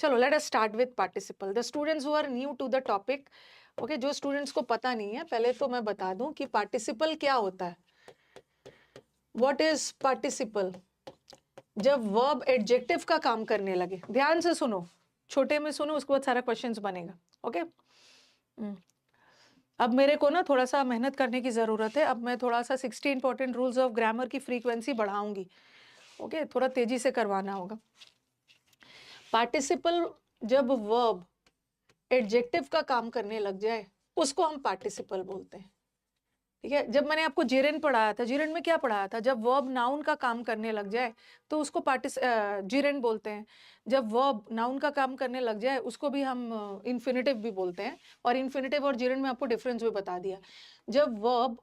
चलो let us start with participle. The students who are new to the topic, okay, जो students को पता नहीं है पहले तो मैं बता दूं कि पार्टिसिपल क्या होता है। What is participle? जब वर्ब एडजेक्टिव का काम करने लगे, ध्यान से सुनो, छोटे में सुनो, उसके बाद सारा क्वेश्चंस बनेगा। ओके अब मेरे को ना थोड़ा सा मेहनत करने की जरूरत है। अब मैं थोड़ा सा 60 इंपॉर्टेंट रूल्स ऑफ ग्रामर की फ्रीक्वेंसी बढ़ाऊंगी। ओके थोड़ा तेजी से करवाना होगा। पार्टिसिपल जब वर्ब एडजेक्टिव का काम करने लग जाए उसको हम पार्टिसिपल बोलते हैं। ठीक है, जब मैंने आपको जेरेन पढ़ाया था, जेरेन में क्या पढ़ाया था? जब वर्ब नाउन का काम करने लग जाए तो उसको जेरेन बोलते हैं। जब वर्ब नाउन का काम करने लग जाए उसको भी हम इन्फिनेटिव भी बोलते हैं। और इन्फिनेटिव और जेरेन में आपको डिफरेंस भी बता दिया। जब वर्ब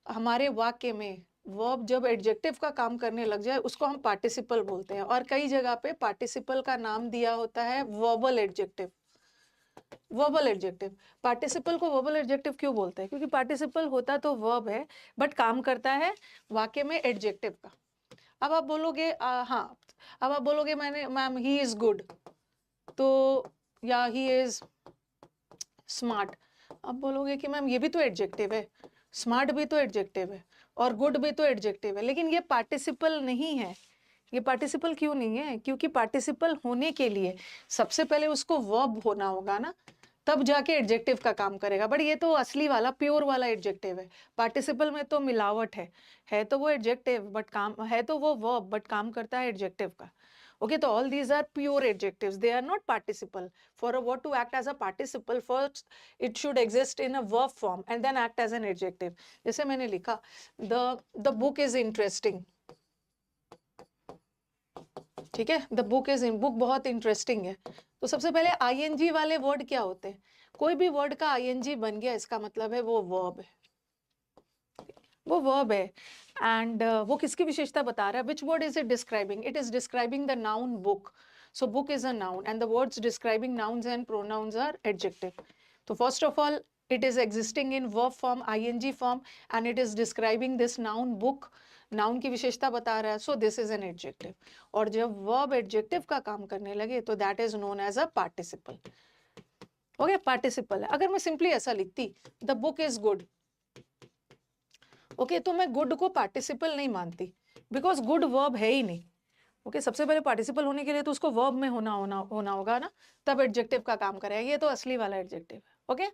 हमारे वाक्य में वर्ब जब एडजेक्टिव का काम करने लग जाए उसको हम पार्टिसिपल बोलते हैं। और कई जगह पे पार्टिसिपल का नाम दिया होता है verbal adjective. Verbal adjective, participle को वर्बल एडजेक्टिव क्यों बोलते हैं? क्योंकि पार्टिसिपल होता तो वर्ब है बट काम करता है वाक्य में एडजेक्टिव का। अब आप बोलोगे हाँ, अब आप बोलोगे मैम ही इज गुड, तो या ही इज स्मार्ट। अब बोलोगे कि मैम ये भी तो एडजेक्टिव है, स्मार्ट भी तो एडजेक्टिव है और गुड भी तो एडजेक्टिव है, लेकिन ये पार्टिसिपल नहीं है। ये पार्टिसिपल क्यों नहीं है? क्योंकि पार्टिसिपल होने के लिए सबसे पहले उसको वर्ब होना होगा ना, तब जाके एडजेक्टिव का काम करेगा। बट ये तो असली वाला प्योर वाला एडजेक्टिव है। पार्टिसिपल में तो मिलावट है तो वो एडजेक्टिव बट काम है, तो वो वर्ब बट काम करता है एडजेक्टिव का। Okay, so all these are pure adjectives. They are not participle. For a word to act as a participle, first it should exist in a verb form and then act as an adjective. जैसे मैंने लिखा, the book is interesting. ठीक है, the book is in, book बहुत interesting है। तो सबसे पहले आईएनजी वाले वर्ड क्या होते हैं? कोई भी वर्ड का आईएनजी बन गया इसका मतलब है वो वर्ब है, वो वर्ब है। एंड वो किसकी विशेषता बता रहा है? Which word is it describing? It is describing the noun book. So book is a noun and the words describing nouns and pronouns are adjective. तो first of all it is existing in verb form, ing form, and it is describing this noun book. Noun की विशेषता बता रहा है, so this is an adjective. और जब verb adjective का काम करने लगे तो that is known as a participle. Okay, participle है। अगर मैं सिंपली ऐसा लिखती, the book is good, okay, तो मैं गुड को पार्टिसिपल नहीं मानती, बिकॉज गुड वर्ब है ही नहीं। ओके, सबसे पहले पार्टिसिपल होने के लिए तो उसको वर्ब में होना होगा ना, तब एडजेक्टिव का काम करेगा। ये तो असली वाला एडजेक्टिव है। ओके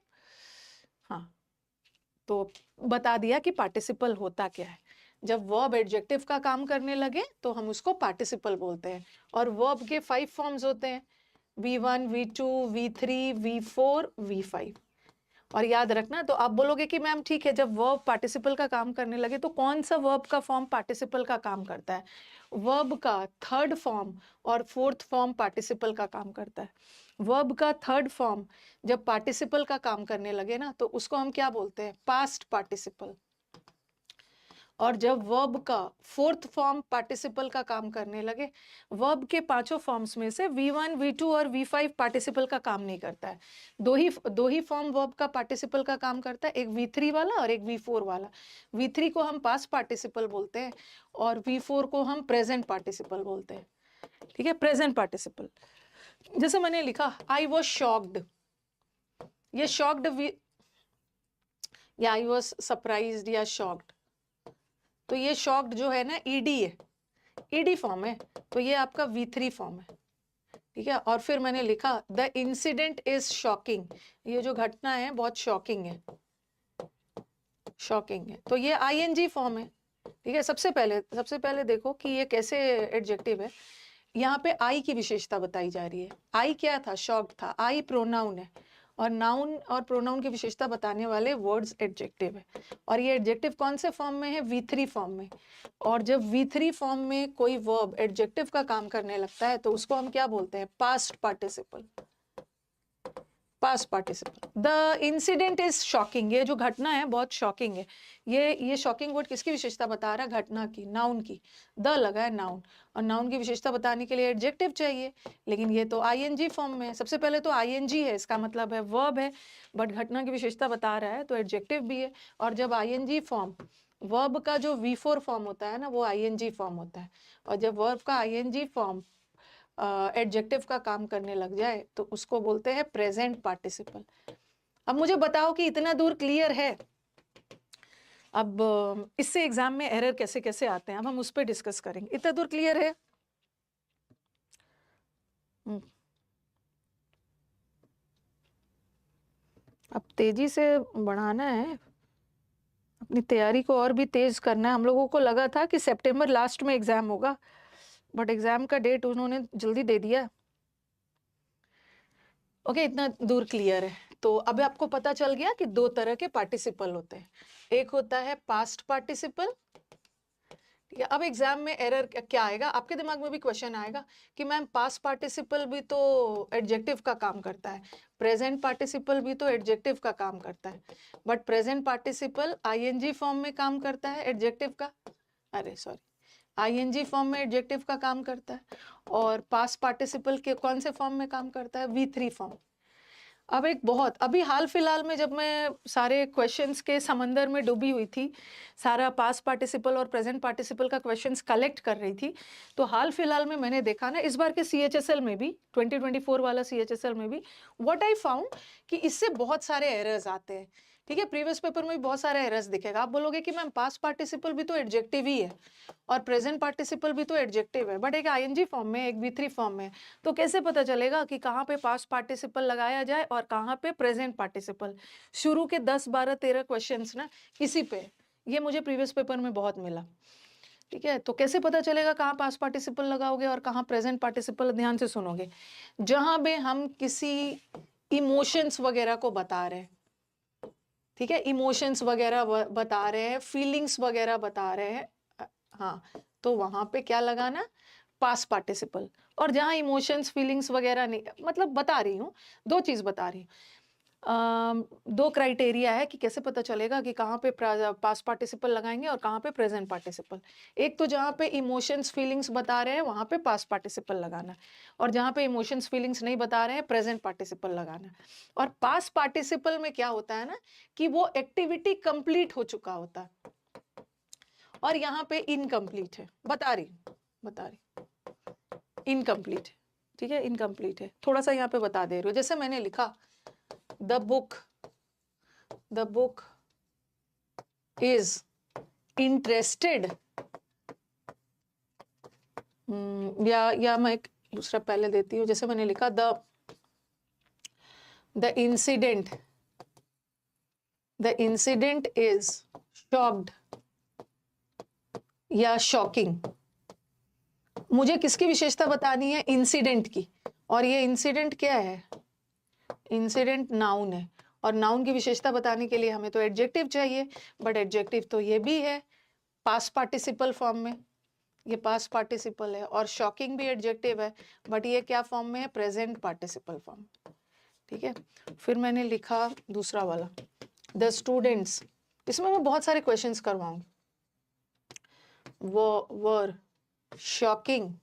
हाँ, तो बता दिया कि पार्टिसिपल होता क्या है। जब वर्ब एडजेक्टिव का काम करने लगे तो हम उसको पार्टिसिपल बोलते हैं। और वर्ब के 5 फॉर्म्स होते हैं, V1, V2, V3, V4, V5। और याद रखना, तो आप बोलोगे कि मैम ठीक है, जब वर्ब पार्टिसिपल का काम करने लगे तो कौन सा वर्ब का फॉर्म पार्टिसिपल का काम करता है? वर्ब का थर्ड फॉर्म और फोर्थ फॉर्म पार्टिसिपल का काम करता है। वर्ब का थर्ड फॉर्म जब पार्टिसिपल का काम करने लगे ना तो उसको हम क्या बोलते हैं? Past participle. और जब वर्ब का फोर्थ फॉर्म पार्टिसिपल का काम करने लगे, वर्ब के 5 फॉर्म्स में से V1, V2 और V5 पार्टिसिपल का काम नहीं करता है। दो ही फॉर्म वर्ब का पार्टिसिपल का काम करता है, एक V3 वाला और एक V4 वाला। V3 को हम पास्ट पार्टिसिपल बोलते हैं और V4 को हम प्रेजेंट पार्टिसिपल बोलते हैं। ठीक है, प्रेजेंट पार्टिसिपल। जैसे मैंने लिखा, आई वॉज शॉक्ड, ये शॉक्ड या आई वॉज सरप्राइज्ड या शॉक्ड, तो ये शॉक्ड जो है ना ईडी है, ईडी फॉर्म है, तो ये आपका V3 फॉर्म है। ठीक है, और फिर मैंने लिखा द इंसिडेंट इज शॉकिंग, ये जो घटना है बहुत शॉकिंग है, शॉकिंग है, तो ये ING फॉर्म है। ठीक है, सबसे पहले देखो कि ये कैसे एडजेक्टिव है। यहाँ पे आई की विशेषता बताई जा रही है। आई क्या था? शॉक्ड था। आई प्रोनाउन है और नाउन और प्रोनाउन की विशेषता बताने वाले वर्ड्स एडजेक्टिव है। और ये एडजेक्टिव कौन से फॉर्म में है? V3 फॉर्म में। और जब V3 फॉर्म में कोई वर्ब एडजेक्टिव का काम करने लगता है तो उसको हम क्या बोलते हैं? Past participle. Past participle. The incident is shocking, ये जो घटना है बहुत शॉकिंग है। ये शॉकिंग वर्ड किसकी विशेषता बता रहा है? घटना की, नाउन की। द लगा है नाउन, और नाउन की विशेषता बताने के लिए एडजेक्टिव चाहिए, लेकिन ये तो ING फॉर्म में है। सबसे पहले तो ING है, इसका मतलब है वर्ब है, बट घटना की विशेषता बता रहा है तो एडजेक्टिव भी है। और जब ING फॉर्म, वर्ब का जो V4 फॉर्म होता है ना वो ING फॉर्म होता है, और जब वर्ब का ING फॉर्म एडजेक्टिव का काम करने लग जाए तो उसको बोलते हैं प्रेजेंट पार्टिसिपल। अब मुझे बताओ कि इतना दूर क्लियर है? अब इससे एग्जाम में एरर कैसे कैसे आते हैं अब हम उस पर डिस्कस करेंगे। इतना दूर क्लियर है? अब तेजी से बढ़ाना है, अपनी तैयारी को और भी तेज करना है। हम लोगों को लगा था कि सितंबर लास्ट में एग्जाम होगा, बट एग्जाम का डेट उन्होंने जल्दी दे दिया। ओके, इतना दूर क्लियर है। तो अब आपको पता चल गया कि दो तरह के पार्टिसिपल होते हैं। एक होता है पास्ट पार्टिसिपल। अब एग्जाम में एरर क्या आएगा, आपके दिमाग में भी क्वेश्चन आएगा कि मैम पास्ट पार्टिसिपल भी तो एडजेक्टिव का काम करता है, प्रेजेंट पार्टिसिपल भी तो एडजेक्टिव का काम करता है, but present participle ING form में काम करता है एडजेक्टिव का, अरे सॉरी, आईएनजी फॉर्म में एडजेक्टिव का काम करता है, और पास्ट पार्टिसिपल के कौन से फॉर्म में काम करता है, V3 फॉर्म। अब एक बहुत अभी हाल फिलहाल में जब मैं सारे क्वेश्चंस के समंदर में डूबी हुई थी, सारा पास्ट पार्टिसिपल और प्रेजेंट पार्टिसिपल का क्वेश्चंस कलेक्ट कर रही थी, तो हाल फिलहाल में मैंने देखा ना, इस बार के CHSL में भी 2024 वाला CHSL में भी व्हाट आई फाउंड कि इससे बहुत सारे एरर्स आते हैं। ठीक है, प्रीवियस पेपर में भी बहुत सारे एरर्स दिखेगा। आप बोलोगे कि मैम पास्ट पार्टिसिपल भी तो एडजेक्टिव ही है और प्रेजेंट पार्टिसिपल भी तो एडजेक्टिव है, बट एक आईएनजी फॉर्म में, एक V3 फॉर्म में, तो कैसे पता चलेगा कि कहाँ पे पास्ट पार्टिसिपल लगाया जाए और कहाँ पे प्रेजेंट पार्टिसिपल? शुरू के 10, 12, 13 क्वेश्चंस ना इसी पे, ये मुझे प्रीवियस पेपर में बहुत मिला। ठीक है, तो कैसे पता चलेगा कहाँ पास्ट पार्टिसिपल लगाओगे और कहाँ प्रेजेंट पार्टिसिपल? ध्यान से सुनोगे, जहां पे हम किसी इमोशंस वगैरह को बता रहे हैं, ठीक है, इमोशंस वगैरह बता रहे हैं, फीलिंग्स वगैरह बता रहे हैं, हाँ, तो वहां पे क्या लगाना, पास्ट पार्टिसिपल। और जहां इमोशंस फीलिंग्स वगैरह नहीं, मतलब बता रही हूँ, दो चीज बता रही हूँ। दो क्राइटेरिया है कि कैसे पता चलेगा कि कहाँ पे पास्ट पार्टिसिपल लगाएंगे और कहाँ पे प्रेजेंट पार्टिसिपल। एक तो जहाँ पे इमोशंस फीलिंग्स बता रहे हैं वहां पे पास्ट पार्टिसिपल लगाना, और जहाँ पे इमोशंस फीलिंग्स नहीं बता रहे हैं प्रेजेंट पार्टिसिपल लगाना। और पास्ट पार्टिसिपल में क्या होता है ना कि वो एक्टिविटी कंप्लीट हो चुका होता है, और यहाँ पे इनकम्प्लीट है, बता रही इनकम्प्लीट है। ठीक है, इनकम्प्लीट है, थोड़ा सा यहाँ पे बता दे रही हूँ। जैसे मैंने लिखा द बुक इज इंटरेस्टेड, या मैं एक दूसरा पहले देती हूँ। जैसे मैंने लिखा द इंसिडेंट इज शॉक्ड या शॉकिंग। मुझे किसकी विशेषता बतानी है, इंसिडेंट की, और ये इंसिडेंट क्या है, इंसिडेंट नाउन है, और नाउन की विशेषता बताने के लिए हमें तो एडजेक्टिव चाहिए, बट एडजेक्टिव तो ये भी है पास्ट पार्टिसिपल फॉर्म में, ये पास्ट पार्टिसिपल है, और शॉकिंग भी एडजेक्टिव है, बट ये क्या फॉर्म में है, प्रेजेंट पार्टिसिपल फॉर्म। ठीक है, फिर मैंने लिखा दूसरा वाला द स्टूडेंट्स, इसमें मैं बहुत सारे क्वेश्चंस करवाऊंगी, वो वर शॉकिंग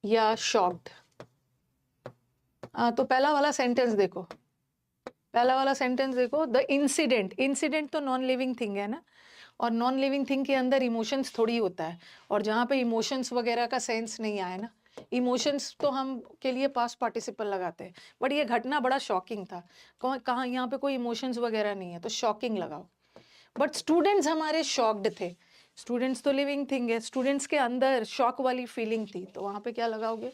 या शॉक्ड। तो पहला वाला सेंटेंस देखो, द इंसिडेंट तो नॉन लिविंग थिंग है ना, और नॉन लिविंग थिंग के अंदर इमोशंस थोड़ी होता है, और जहाँ पे इमोशंस वगैरह का सेंस नहीं आया ना, इमोशंस तो हम के लिए पास्ट पार्टिसिपल लगाते हैं, बट ये घटना बड़ा शॉकिंग था, कहाँ यहाँ पे कोई इमोशंस वगैरह नहीं है तो शॉकिंग लगाओ। बट स्टूडेंट्स हमारे शॉक्ड थे, स्टूडेंट्स तो लिविंग थिंग है, स्टूडेंट्स के अंदर शॉक वाली फीलिंग थी, तो वहां पे क्या लगाओगे,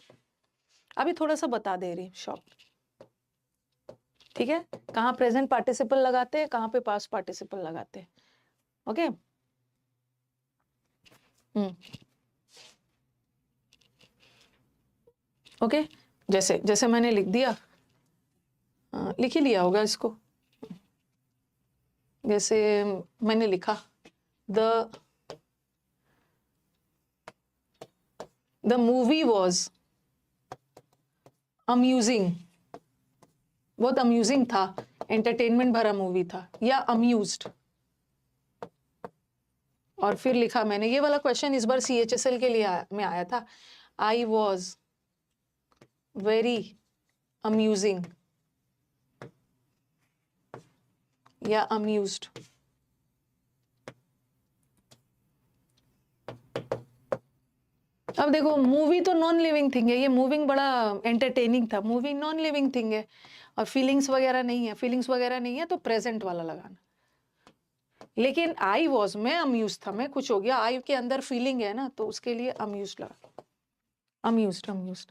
अभी थोड़ा सा बता दे रही शॉक। ठीक है, कहाँ प्रेजेंट पार्टिसिपल लगाते हैं, कहाँ पे पास्ट पार्टिसिपल लगाते हैं। ओके, ओके, जैसे जैसे मैंने लिख दिया, लिख ही लिया होगा इसको। जैसे मैंने लिखा द मूवी वॉज अम्यूजिंग, बहुत अम्यूजिंग था, एंटरटेनमेंट भरा मूवी था, या अम्यूज्ड। और फिर लिखा मैंने, ये वाला क्वेश्चन इस बार CHSL के लिए में आया था, आई वॉज वेरी अम्यूजिंग या अम्यूज्ड। अब देखो मूवी तो नॉन लिविंग थिंग है, ये मूविंग बड़ा एंटरटेनिंग था, मूविंग नॉन लिविंग थिंग है और फीलिंग्स वगैरह नहीं है, फीलिंग्स वगैरह नहीं है तो प्रेजेंट वाला लगाना। लेकिन आई वॉज में अम्यूज था, मैं कुछ हो गया, आई के अंदर फीलिंग है ना तो उसके लिए अम्यूज लगा, अम्यूज्ड अम्यूज्ड।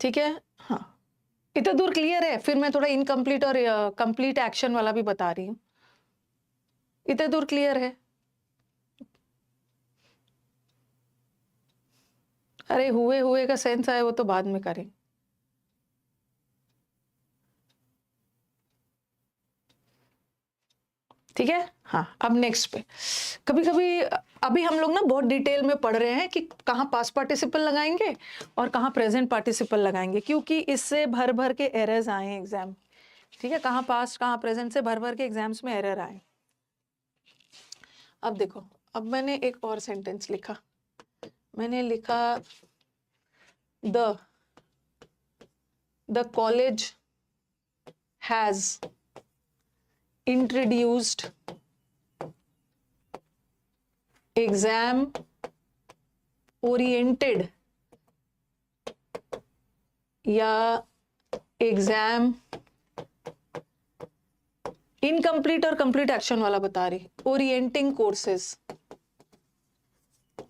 ठीक है, हाँ इतना दूर क्लियर है। फिर मैं थोड़ा इनकम्प्लीट और कंप्लीट एक्शन वाला भी बता रही हूँ। इतना दूर क्लियर है? अरे हुए हुए का सेंस आए वो तो बाद में करें। ठीक है, हाँ अब नेक्स्ट पे। कभी कभी अभी हम लोग ना बहुत डिटेल में पढ़ रहे हैं कि कहाँ पास्ट पार्टिसिपल लगाएंगे और कहाँ प्रेजेंट पार्टिसिपल लगाएंगे, क्योंकि इससे भर भर के एरर्स आए हैं एग्जाम। ठीक है, कहाँ पास्ट कहाँ प्रेजेंट से भर भर के एग्जाम्स में एरर आए। अब देखो, अब मैंने एक और सेंटेंस लिखा, मैंने लिखा the college has introduced exam oriented या एग्जाम इनकम्प्लीट और कंप्लीट एक्शन वाला बता रही, ओरिएंटिंग कोर्सेज।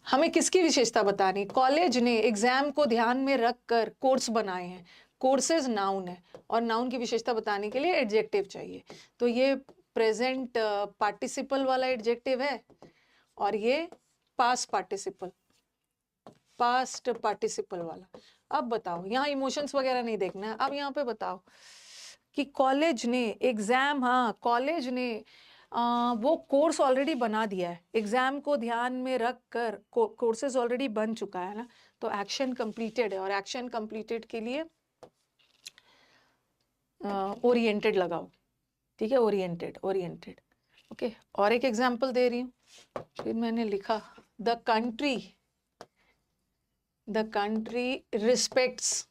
हमें किसकी विशेषता बतानी? कॉलेज ने एग्जाम को ध्यान में रखकर कोर्स बनाए हैं। कोर्सेज नाउन है और नाउन की विशेषता बताने के लिए एडजेक्टिव चाहिए, तो ये प्रेजेंट पार्टिसिपल वाला एडजेक्टिव है और ये पास्ट पार्टिसिपल, पास्ट पार्टिसिपल वाला। अब बताओ, यहाँ इमोशंस वगैरह नहीं देखना है, अब यहाँ पे बताओ कि कॉलेज ने एग्जाम, हाँ कॉलेज ने वो कोर्स ऑलरेडी बना दिया है, एग्जाम को ध्यान में रख कर कोर्सेज ऑलरेडी बन चुका है ना, तो एक्शन कंप्लीटेड है और एक्शन कंप्लीटेड के लिए ओरिएंटेड लगाओ। ठीक है, ओरिएंटेड ओरिएंटेड। ओके, और एक एग्जांपल दे रही हूँ। फिर मैंने लिखा द कंट्री रिस्पेक्ट्स,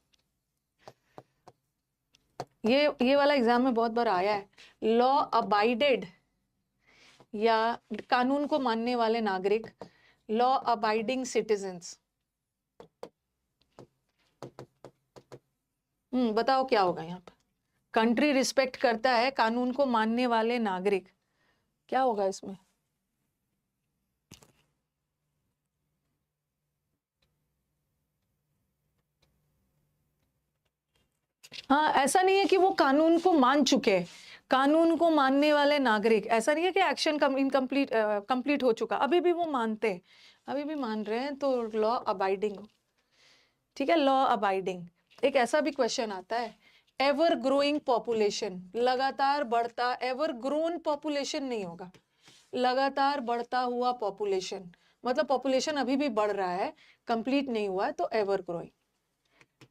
ये वाला एग्जाम में बहुत बार आया है, लॉ अबाइडेड या कानून को मानने वाले नागरिक, लॉ अबाइडिंग सिटीजन्स। बताओ क्या होगा यहाँ पे? कंट्री रिस्पेक्ट करता है कानून को मानने वाले नागरिक, क्या होगा इसमें? हाँ, ऐसा नहीं है कि वो कानून को मान चुके हैं, कानून को मानने वाले नागरिक, ऐसा नहीं है कि एक्शन इनकम्प्लीट कंप्लीट हो चुका, अभी भी वो मानते हैं, अभी भी मान रहे हैं, तो लॉ अबाइडिंग। ठीक है, लॉ अबाइडिंग। एक ऐसा भी क्वेश्चन आता है, एवर ग्रोइंग पॉपुलेशन, लगातार बढ़ता, एवर ग्रोन पॉपुलेशन नहीं होगा, लगातार बढ़ता हुआ पॉपुलेशन, मतलब पॉपुलेशन अभी भी बढ़ रहा है, कंप्लीट नहीं हुआ है, तो एवर ग्रोइंग।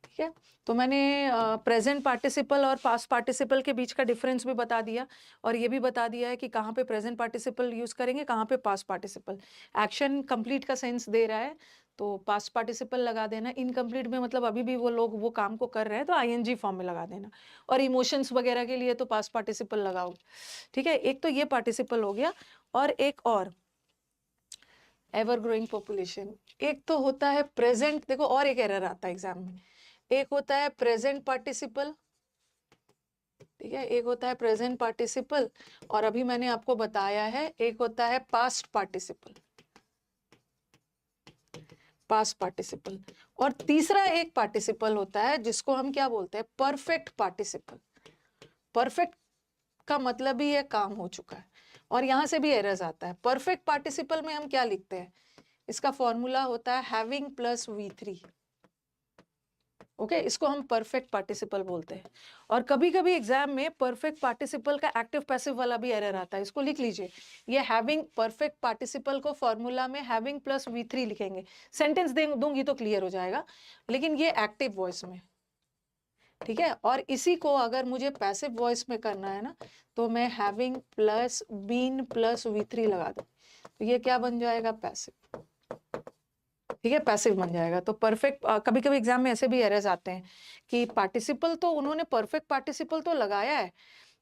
ठीक है, तो मैंने प्रेजेंट पार्टिसिपल और पास्ट पार्टिसिपल के बीच का डिफरेंस भी बता दिया और ये भी बता दिया है कि कहाँ पे प्रेजेंट पार्टिसिपल यूज करेंगे, कहाँ पे पास्ट पार्टिसिपल। एक्शन कंप्लीट का सेंस दे रहा है तो पास्ट पार्टिसिपल लगा देना, इनकम्प्लीट में मतलब अभी भी वो लोग वो काम को कर रहे हैं तो आईएनजी फॉर्म में लगा देना, और इमोशंस वगैरह के लिए तो पास्ट पार्टिसिपल लगाओ। ठीक है, एक तो ये पार्टिसिपल हो गया, और एक और एवर ग्रोइंग पॉपुलेशन। एक तो होता है प्रेजेंट, देखो और एक एरर आता है एग्जाम में, एक होता है प्रेजेंट पार्टिसिपल, ठीक है, एक होता है प्रेजेंट पार्टिसिपल, और अभी मैंने आपको बताया है एक होता है पास्ट पार्टिसिपल, पास्ट पार्टिसिपल। और तीसरा एक पार्टिसिपल होता है जिसको हम क्या बोलते हैं? Perfect participle. परफेक्ट का मतलब ही है काम हो चुका है, और यहां से भी एरर्स आता है। परफेक्ट पार्टिसिपल में हम क्या लिखते हैं? इसका फॉर्मूला होता है हैविंग प्लस V3। ओके, इसको हम परफेक्ट पार्टिसिपल बोलते हैं। और कभी कभी एग्जाम में परफेक्ट पार्टिसिपल का एक्टिव पैसिव वाला भी एरर आता है, इसको लिख लीजिए। ये हैविंग, परफेक्ट पार्टिसिपल को फॉर्मूला में हैविंग प्लस V3 लिखेंगे। सेंटेंस दूंगी तो क्लियर हो जाएगा, लेकिन ये एक्टिव वॉइस में। ठीक है, और इसी को अगर मुझे पैसिव वॉइस में करना है ना, तो मैं having plus been plus V3 लगा दूं, तो ये क्या बन जाएगा? पैसिव। ठीक है, पैसिव बन जाएगा। तो परफेक्ट, कभी कभी एग्जाम में ऐसे भी एरर्स आते हैं कि पार्टिसिपल तो उन्होंने परफेक्ट पार्टिसिपल तो लगाया है,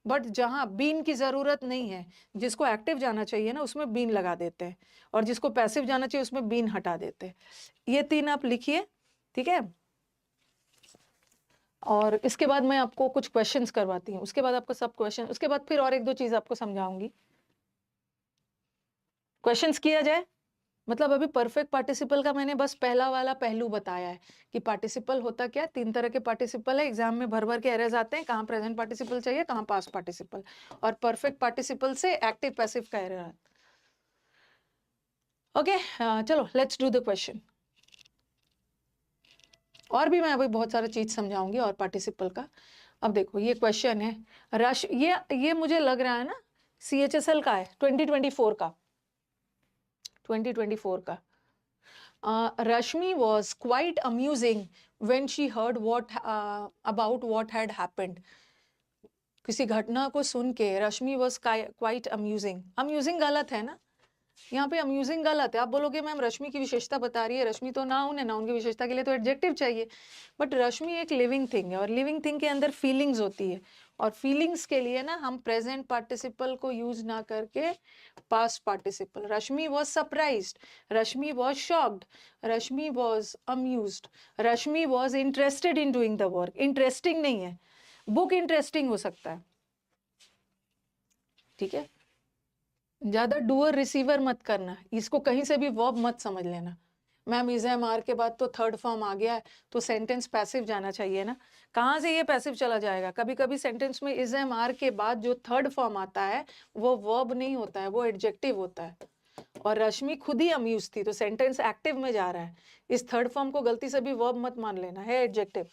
बट जहाँ बीन की जरूरत नहीं है, जिसको एक्टिव जाना चाहिए ना उसमें बीन लगा देते हैं, और जिसको पैसिव जाना चाहिए उसमें बीन हटा देते हैं। ये 3 आप लिखिए, ठीक है। और इसके बाद मैं आपको कुछ क्वेश्चंस करवाती हूँ, उसके बाद आपको सब क्वेश्चन, उसके बाद फिर और 1-2 चीज आपको समझाऊंगी। क्वेश्चंस किया जाए। मतलब अभी परफेक्ट पार्टिसिपल का मैंने बस पहला वाला पहलू बताया है कि पार्टिसिपल होता क्या, 3 तरह के पार्टिसिपल है, एग्जाम में भर भर के एरर्स आते हैं, कहाँ प्रेजेंट पार्टिसिपल चाहिए, कहाँ पास्ट पार्टिसिपल, और परफेक्ट पार्टिसिपल से एक्टिव पैसिव का एरर आता है। ओके, चलो लेट्स डू द क्वेश्चन। और भी मैं अभी बहुत सारा चीज समझाऊंगी और पार्टिसिपल का। अब देखो ये क्वेश्चन है, रश ये मुझे लग रहा है ना CHSL का है, 2024 का, 2024 का। Rashmi was quite amusing when she heard about what had happened. किसी घटना को सुन के रश्मि was quite amusing. Amusing गलत है ना, यहाँ पे अम्यूजिंग गलत है। आप बोलोगे मैम रश्मि की विशेषता बता रही है, रश्मि तो नाउन है, नाउन की विशेषता के लिए तो एडजेक्टिव चाहिए, बट रश्मि एक लिविंग थिंग है, और लिविंग थिंग के अंदर फीलिंग्स होती है, और फीलिंग्स के लिए ना हम प्रेजेंट पार्टिसिपल को यूज ना करके past participle. Rashmi was surprised, Rashmi was shocked, Rashmi was amused, Rashmi was interested in doing the work. Interesting नहीं है, बुक इंटरेस्टिंग हो सकता है, ठीक है। ज्यादा डूअर रिसीवर मत करना, इसको कहीं से भी वर्ब मत समझ लेना। मैम इज एम आर के बाद तो थर्ड फॉर्म आ गया है, तो सेंटेंस पैसिव जाना चाहिए ना, कहाँ से ये पैसिव चला जाएगा। कभी कभी सेंटेंस में इज एम आर के बाद जो थर्ड फॉर्म आता है वो वर्ब नहीं होता है, वो एडजेक्टिव होता है। और रश्मि खुद ही अम्यूज थी, तो सेंटेंस एक्टिव में जा रहा है, इस थर्ड फॉर्म को गलती से भी वर्ब मत मान लेना, है adjective.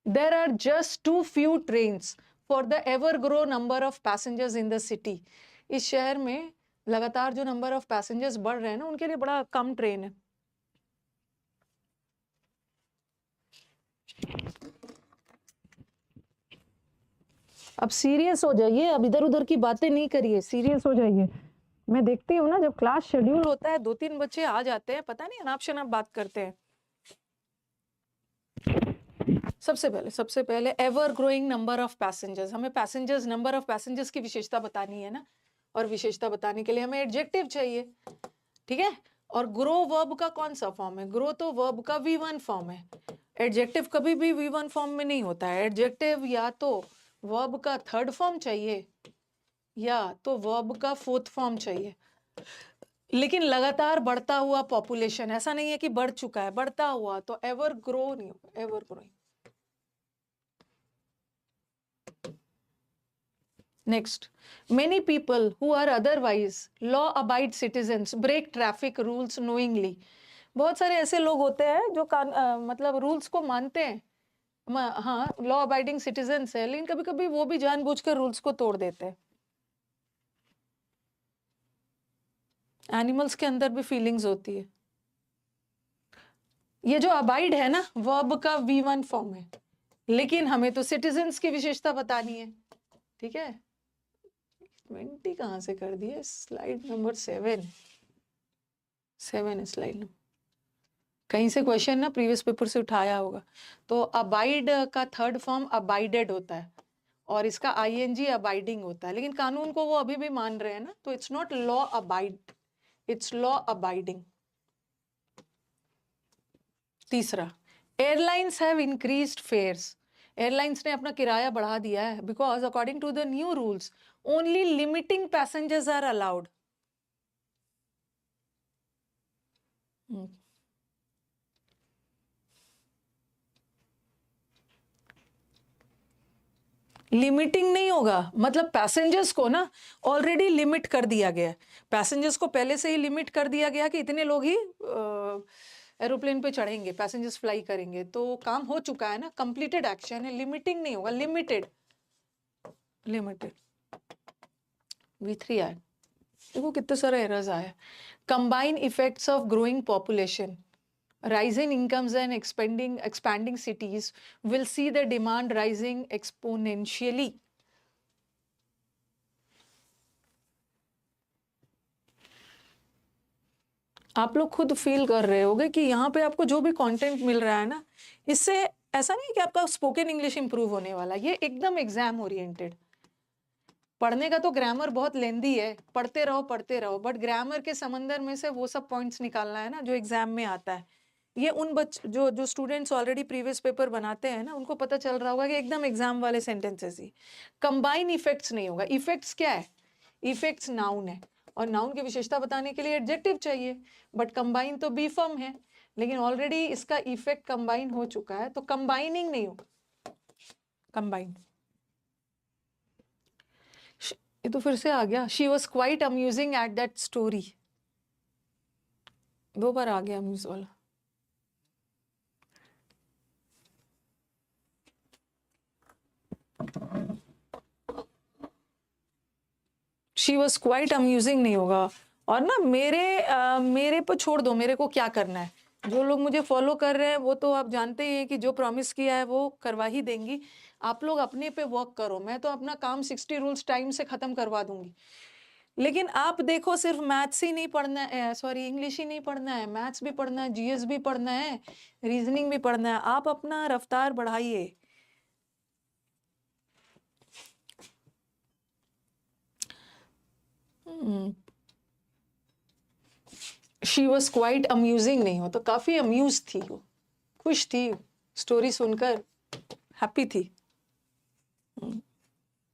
There are just too few trains for the ever grow number of passengers in the city. इस शहर में लगातार जो नंबर ऑफ पैसेंजर्स बढ़ रहे हैं ना, उनके लिए बड़ा कम ट्रेन है। अब सीरियस हो जाइए, अब इधर उधर की बातें नहीं करिए, सीरियस हो जाइए। मैं देखती हूँ ना जब क्लास शेड्यूल होता है 2-3 बच्चे आ जाते हैं, पता नहीं अनाप शनाप बात करते हैं। सबसे पहले ever growing number of passengers, हमें पैसेंजर्स, नंबर ऑफ पैसेंजर्स की विशेषता बतानी है ना, और विशेषता बताने के लिए हमें एडजेक्टिव चाहिए, ठीक है। और ग्रो वर्ब का कौन सा फॉर्म है, ग्रो तो वर्ब का V1 फॉर्म है, एडजेक्टिव कभी भी V1 फॉर्म में नहीं होता है। एडजेक्टिव या तो वर्ब का थर्ड फॉर्म चाहिए या तो वर्ब का फोर्थ फॉर्म चाहिए। लेकिन लगातार बढ़ता हुआ पॉपुलेशन, ऐसा नहीं है कि बढ़ चुका है, बढ़ता हुआ, तो एवर ग्रो नहीं होगा, ever growing. Next, many people who are otherwise law-abiding citizens break traffic rules knowingly. बहुत सारे ऐसे लोग होते हैं जो मतलब रूल्स को मानते हैं, हाँ लॉ अबाइडिंग सिटीजन्स है, लेकिन कभी कभी वो भी जानबूझकर रूल्स को तोड़ देते हैं। एनिमल्स के अंदर भी फीलिंग्स होती है। ये जो अबाइड है ना, वर्ब का V1 फॉर्म है, लेकिन हमें तो सिटीजन्स की विशेषता बतानी है, ठीक है। 20 कहाँ से कर दिए, स्लाइड नंबर 7 है स्लाइड नंबर, कहीं से क्वेश्चन ना प्रीवियस पेपर से उठाया होगा। तो अबाइड का थर्ड फॉर्म अबाइडेड होता है, और इसका ING अबाइडिंग होता है, लेकिन कानून को वो अभी भी मान रहे हैं ना, तो it's not law abide, it's law abiding. तीसरा, airlines have increased fares, airlines ने अपना किराया बढ़ा दिया है, because according to the new rules only limiting passengers are allowed. Limiting नहीं होगा, मतलब पैसेंजर्स को ना ऑलरेडी लिमिट कर दिया गया है, पैसेंजर्स को पहले से ही लिमिट कर दिया गया कि इतने लोग ही एरोप्लेन पे चढ़ेंगे, पैसेंजर्स फ्लाई करेंगे, तो काम हो चुका है ना, कंप्लीटेड एक्शन है, लिमिटिंग नहीं होगा, लिमिटेड। V3 आया, देखो कितने सारे एरर्स आए। Combine effects of growing population, rising incomes and expanding cities will see the demand rising exponentially. आप लोग खुद फील कर रहे होगे कि यहाँ पे आपको जो भी कंटेंट मिल रहा है ना, इससे ऐसा नहीं कि आपका स्पोकन इंग्लिश इंप्रूव होने वाला, ये एकदम एग्जाम ओरिएंटेड। पढ़ने का तो ग्रामर बहुत लेंदी है, पढ़ते रहो, बट ग्रामर के समंदर में से वो सब पॉइंट्स निकालना है ना जो एग्जाम में आता है। ये उन जो स्टूडेंट्स ऑलरेडी प्रीवियस पेपर बनाते हैं ना, उनको पता चल रहा होगा कि एकदम एग्जाम वाले सेंटेंसेस ही। कंबाइन इफेक्ट्स नहीं होगा। इफेक्ट्स क्या है? इफेक्ट्स नाउन है, और नाउन की विशेषता बताने के लिए एडजेक्टिव चाहिए, बट कंबाइन तो बी फर्म है, लेकिन ऑलरेडी इसका इफेक्ट कंबाइन हो चुका है, तो कंबाइनिंग नहीं होगा, कंबाइन। ये तो फिर से आ गया, she was quite amusing at that story, 2 बार आ गया अम्यूज वाला। शी वॉज क्वाइट अम्यूजिंग नहीं होगा। और ना मेरे पर छोड़ दो, मेरे को क्या करना है। जो लोग मुझे फॉलो कर रहे हैं वो तो आप जानते ही हैं कि जो प्रॉमिस किया है वो करवा ही देंगी। आप लोग अपने पे वर्क करो, मैं तो अपना काम 60 रूल्स टाइम से खत्म करवा दूंगी। लेकिन आप देखो, सिर्फ मैथ्स ही नहीं पढ़ना है, सॉरी इंग्लिश ही नहीं पढ़ना है, मैथ्स भी पढ़ना है, जीएस भी पढ़ना है, रीजनिंग भी पढ़ना है। आप अपना रफ्तार बढ़ाइए। शी वॉज क्वाइट अम्यूजिंग नहीं हो तो काफी अम्यूज थी वो, खुश थी, स्टोरी सुनकर हैप्पी थी।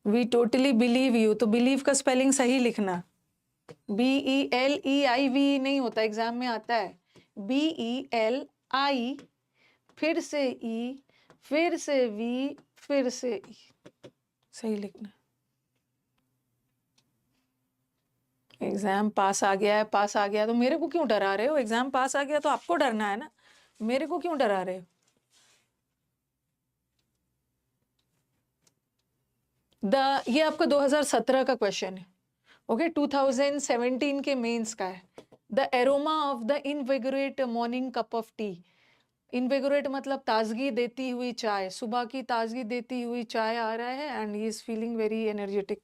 वी टोटली बिलीव यू, तो बिलीव का स्पेलिंग सही लिखना, BELEIV नहीं होता, एग्जाम में आता है BELI, फिर से E, फिर से V, फिर से E, सही लिखना। एग्जाम पास आ गया है, पास आ गया तो मेरे को क्यों डरा रहे हो? एग्जाम पास आ गया तो आपको डरना है ना, मेरे को क्यों डरा रहे हो? ये आपका 2017 का क्वेश्चन है, ओके 2017 के मेंस का है। The aroma of the invigorate morning cup of T. Invigorate मतलब ताजगी देती हुई चाय, सुबह की ताजगी देती हुई चाय आ रहा है, and he is feeling very energetic.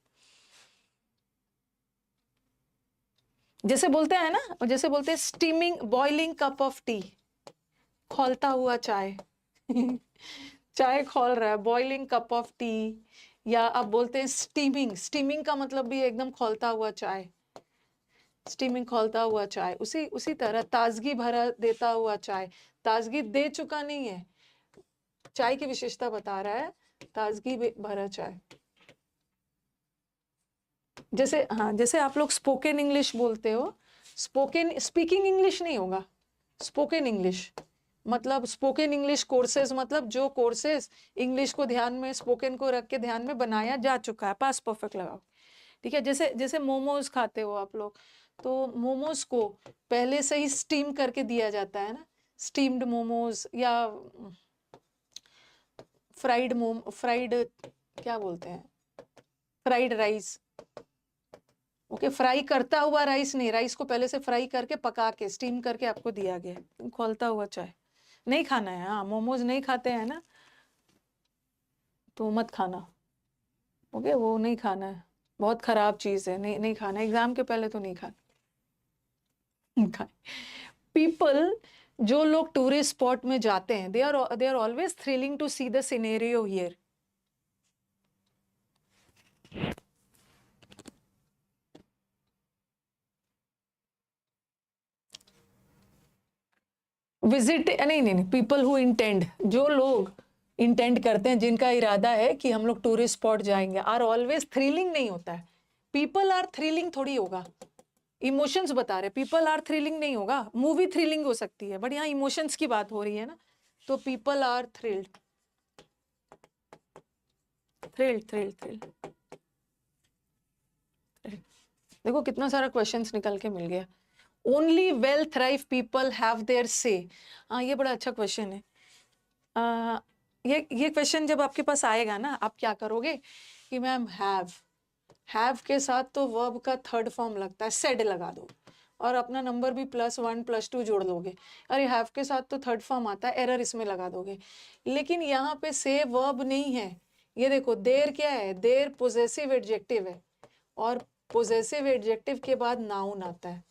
जैसे बोलते हैं ना, जैसे बोलते हैं steaming boiling cup of tea, खौलता हुआ चाय चाय खौल रहा है, बॉइलिंग कप ऑफ टी। या आप बोलते हैं स्टीमिंग, स्टीमिंग का मतलब भी एकदम खौलता हुआ चाय, स्टीमिंग खौलता हुआ चाय। उसी तरह ताजगी भरा देता हुआ चाय, ताजगी दे चुका नहीं है, चाय की विशेषता बता रहा है, ताजगी भरा चाय। जैसे हाँ, जैसे आप लोग स्पोकन इंग्लिश बोलते हो, स्पीकिंग इंग्लिश नहीं होगा, स्पोकन इंग्लिश मतलब स्पोकन इंग्लिश कोर्सेज, मतलब जो कोर्सेज इंग्लिश को ध्यान में, स्पोकन को रख के ध्यान में बनाया जा चुका है, पास परफेक्ट लगाओ, ठीक है। जैसे जैसे मोमोज खाते हो आप लोग, तो मोमोज को पहले से ही स्टीम करके दिया जाता है ना, स्टीम्ड मोमोज या फ्राइड क्या बोलते हैं, फ्राइड राइस, ओके। फ्राई करता हुआ राइस नहीं, राइस को पहले से फ्राई करके पका के स्टीम करके आपको दिया गया। खौलता हुआ चाय नहीं खाना है, हाँ मोमोज नहीं खाते हैं ना, तो मत खाना, ओके वो नहीं खाना है, बहुत खराब चीज है, नहीं खाना, एग्जाम के पहले तो नहीं खाना। पीपल, जो लोग टूरिस्ट स्पॉट में जाते हैं, they are always thrilling to see the scenario here. Visit नहीं, पीपल हु इंटेंड, जो लोग इंटेंड करते हैं, जिनका इरादा है कि हम लोग टूरिस्ट स्पॉट जाएंगे, आर ऑलवेज थ्रिलिंग नहीं होता है, पीपल आर थ्रिलिंग थोड़ी होगा, इमोशंस बता रहे, पीपल आर थ्रिलिंग नहीं होगा। मूवी थ्रिलिंग हो सकती है, बट यहाँ इमोशंस की बात हो रही है ना, तो पीपल आर थ्रिल्ड, थ्रिल्ड। देखो कितना सारा क्वेश्चंस निकल के मिल गया। Only well thrive people have their से। हाँ ये बड़ा अच्छा क्वेश्चन है। ये क्वेश्चन जब आपके पास आएगा ना, आप क्या करोगे कि मैम हैव के साथ तो वर्ब का थर्ड फॉर्म लगता है, सेड लगा दो और अपना नंबर भी +1 +2 जोड़ दोगे। अरे हैव के साथ तो थर्ड फॉर्म आता है, एरर इसमें लगा दोगे। लेकिन यहाँ पे से वर्ब नहीं है, ये देखो देर क्या है, देर पोजेसिव एडजेक्टिव है, और पोजेसिव एडजेक्टिव के बाद नाउन आता है,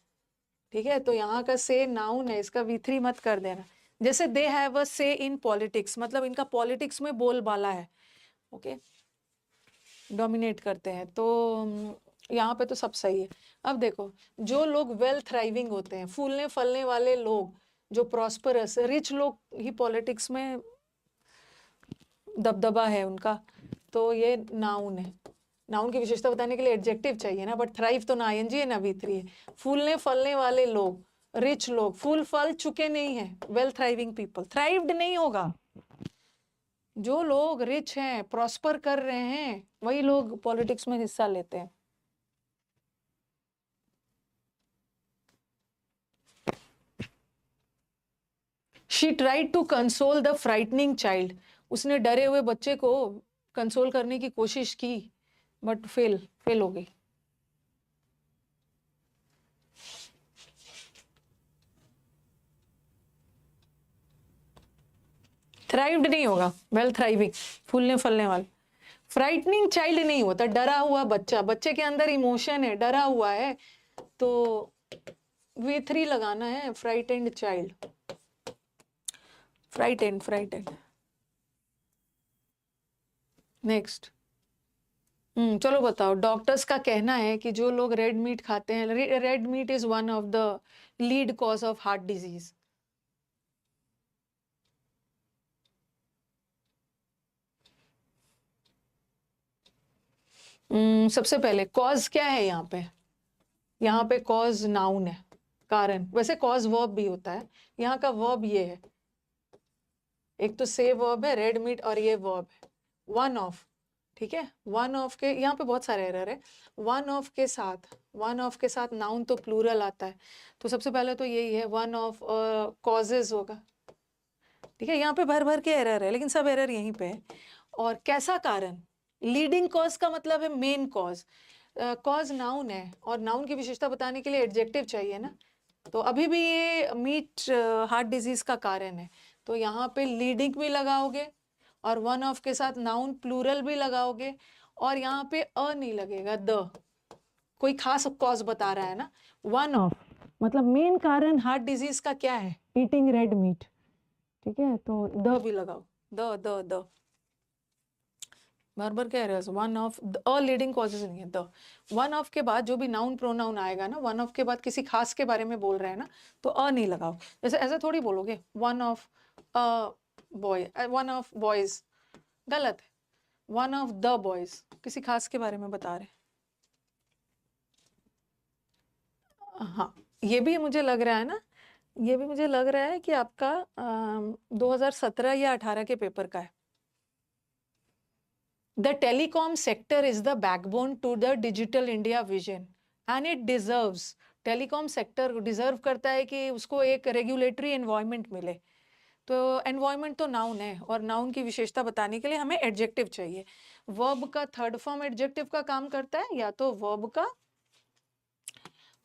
ठीक है। तो यहाँ का से नाउन है, इसका V3 मत कर देना, जैसे दे हैव अ से इन पॉलिटिक्स, मतलब इनका पॉलिटिक्स में बोलबाला है, ओके, डोमिनेट करते हैं। तो यहाँ पे तो सब सही है। अब देखो, जो लोग वेल थ्राइविंग होते हैं, फूलने फलने वाले लोग, जो प्रॉस्परस रिच लोग ही पॉलिटिक्स में दबदबा है उनका, तो ये नाउन है। नाउन की विशेषता बताने के लिए एडजेक्टिव चाहिए ना, बट थ्राइव तो ना आईएनजी है ना V3 है। फूलने फलने वाले लोग, रिच लोग, फूल फल चुके नहीं है, वेल थ्राइविंग पीपल, थ्राइव्ड नहीं होगा। जो लोग रिच हैं, प्रॉस्पर कर रहे हैं, वही लोग पॉलिटिक्स में हिस्सा लेते हैं। She tried to console the frightening child, उसने डरे हुए बच्चे को कंसोल करने की कोशिश की, बट फेल हो गई। थ्राइव्ड नहीं होगा, वेल थ्राइविंग, फूलने फलने वाले। फ्राइटनिंग चाइल्ड नहीं होता, डरा हुआ बच्चा, बच्चे के अंदर इमोशन है, डरा हुआ है, तो V3 लगाना है, फ्राइटेंड चाइल्ड, फ्राइटेंड। नेक्स्ट, चलो बताओ। डॉक्टर्स का कहना है कि जो लोग रेड मीट खाते हैं, red meat is one of the lead cause of heart disease. सबसे पहले कॉज क्या है यहाँ पे? यहाँ पे कॉज नाउन है, कारण। वैसे कॉज वर्ब भी होता है, यहाँ का वर्ब ये है, एक तो से वर्ब है रेड मीट, और ये वर्ब है वन ऑफ, ठीक है। वन ऑफ के यहाँ पे बहुत सारे एरर है। वन ऑफ के साथ नाउन तो प्लूरल आता है, तो सबसे पहले तो यही है, वन ऑफ कॉजेज होगा, ठीक है। यहाँ पे भर भर के एरर है, लेकिन सब एरर यहीं पे है। और कैसा कारण? लीडिंग कॉज का मतलब है मेन कॉज। कॉज नाउन है, और नाउन की विशेषता बताने के लिए एडजेक्टिव चाहिए ना, तो अभी भी ये मीट हार्ट डिजीज का कारण है, तो यहाँ पे लीडिंग भी लगाओगे, और वन ऑफ के साथ नाउन प्लूरल भी लगाओगे, और यहाँ पे अ नहीं लगेगा, द। कोई खास कॉज बता रहा है ना, वन ऑफ मतलब मेन कारण हार्ट डिजीज का क्या है? ईटिंग रेड मीट, ठीक है, तो द भी लगाओ, द बार बार कह रहे हो, one of, a leading causes नहीं है, द। वन ऑफ के बाद जो भी नाउन प्रोनाउन आएगा ना, वन ऑफ के बाद किसी खास के बारे में बोल रहे हैं ना, तो अ नहीं लगाओ। जैसे ऐसे थोड़ी बोलोगे one of a boy, one of boys, गलत है। वन ऑफ द बॉयज, किसी खास के बारे में बता रहे हैं। हाँ, ये भी मुझे लग रहा है ना, ये भी मुझे लग रहा है कि आपका 2017 या 18 के पेपर का है। The telecom sector is the backbone to the digital India vision and it deserves, telecom sector deserve करता है कि उसको एक रेगुलेटरी एनवायरनमेंट मिले। तो एनवायरनमेंट तो नाउन है, और नाउन की विशेषता बताने के लिए हमें एडजेक्टिव चाहिए। वर्ब का थर्ड फॉर्म एडजेक्टिव का काम करता है, या तो वर्ब का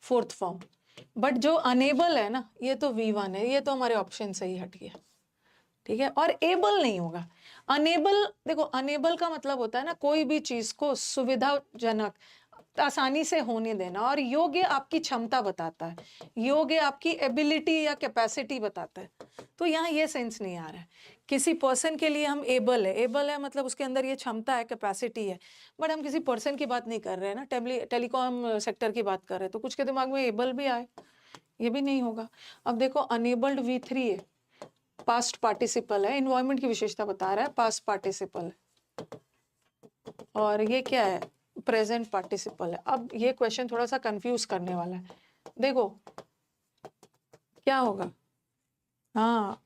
फोर्थ फॉर्म। बट जो अनेबल है ना, ये तो V1 है, ये तो हमारे ऑप्शन से ही हट गया, ठीक है। और एबल नहीं होगा। अनेबल, देखो अनेबल का मतलब होता है ना, कोई भी चीज को सुविधाजनक, आसानी से होने देना, और योग्य आपकी क्षमता बताता है, योग्य आपकी एबिलिटी या कैपेसिटी बताता है। तो यहाँ ये सेंस नहीं आ रहा है। किसी पर्सन के लिए हम एबल है मतलब उसके अंदर ये क्षमता है, कैपेसिटी है, बट हम किसी पर्सन की बात नहीं कर रहे हैं ना, टेलीकॉम सेक्टर की बात कर रहे हैं, तो कुछ के दिमाग में एबल भी आए, ये भी नहीं होगा। अब देखो अनेबल्ड V3 है, पास्ट पार्टिसिपल है, एनवायरनमेंट की विशेषता बता रहा है, पास्ट पार्टिसिपल है, और ये क्या है? प्रेजेंट पार्टिसिपल है। अब ये क्वेश्चन थोड़ा सा कंफ्यूज करने वाला है, देखो क्या होगा। हाँ,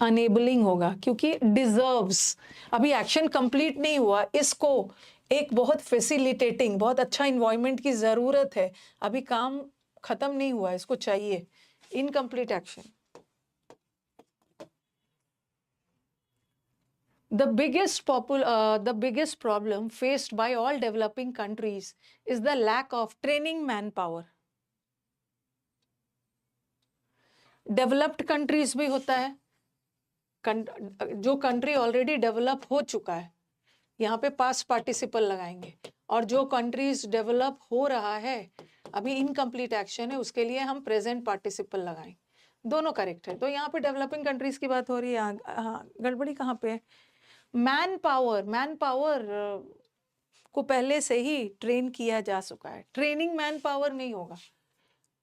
अनेबलिंग होगा, क्योंकि डिजर्व्स, अभी एक्शन कंप्लीट नहीं हुआ, इसको एक बहुत फैसिलिटेटिंग, बहुत अच्छा इन्वायरमेंट की जरूरत है, अभी काम खत्म नहीं हुआ, इसको चाहिए incomplete action. The biggest problem faced by all developing countries is the lack of training manpower. Developed countries भी होता है, जो कंट्री ऑलरेडी डेवलप हो चुका है, यहाँ पे पास्ट पार्टिसिपल लगाएंगे, और जो कंट्रीज डेवलप हो रहा है, अभी इनकम्प्लीट एक्शन है, उसके लिए हम प्रेजेंट पार्टिसिपल लगाएं। दोनों करेक्ट है। तो यहाँ पे डेवलपिंग कंट्रीज की बात हो रही है। हाँ, गड़बड़ी कहाँ पे है? मैन पावर को पहले से ही ट्रेन किया जा चुका है। ट्रेनिंग मैन पावर नहीं होगा।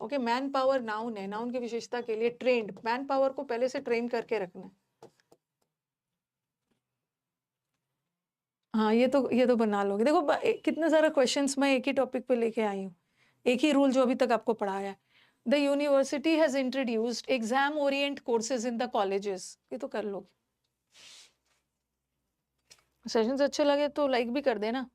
ओके, मैन पावर नाउन है, नाउन की विशेषता के लिए ट्रेंड, मैन पावर को पहले से ट्रेन करके रखना है। हाँ, ये तो बना लोगे। देखो कितने सारे क्वेश्चंस मैं एक ही टॉपिक पे लेके आई हूँ, एक ही रूल जो अभी तक आपको पढ़ाया है। The university has introduced exam Orient courses in the colleges, ये तो कर लोगे। सेशंस अच्छे लगे तो लाइक भी कर देना।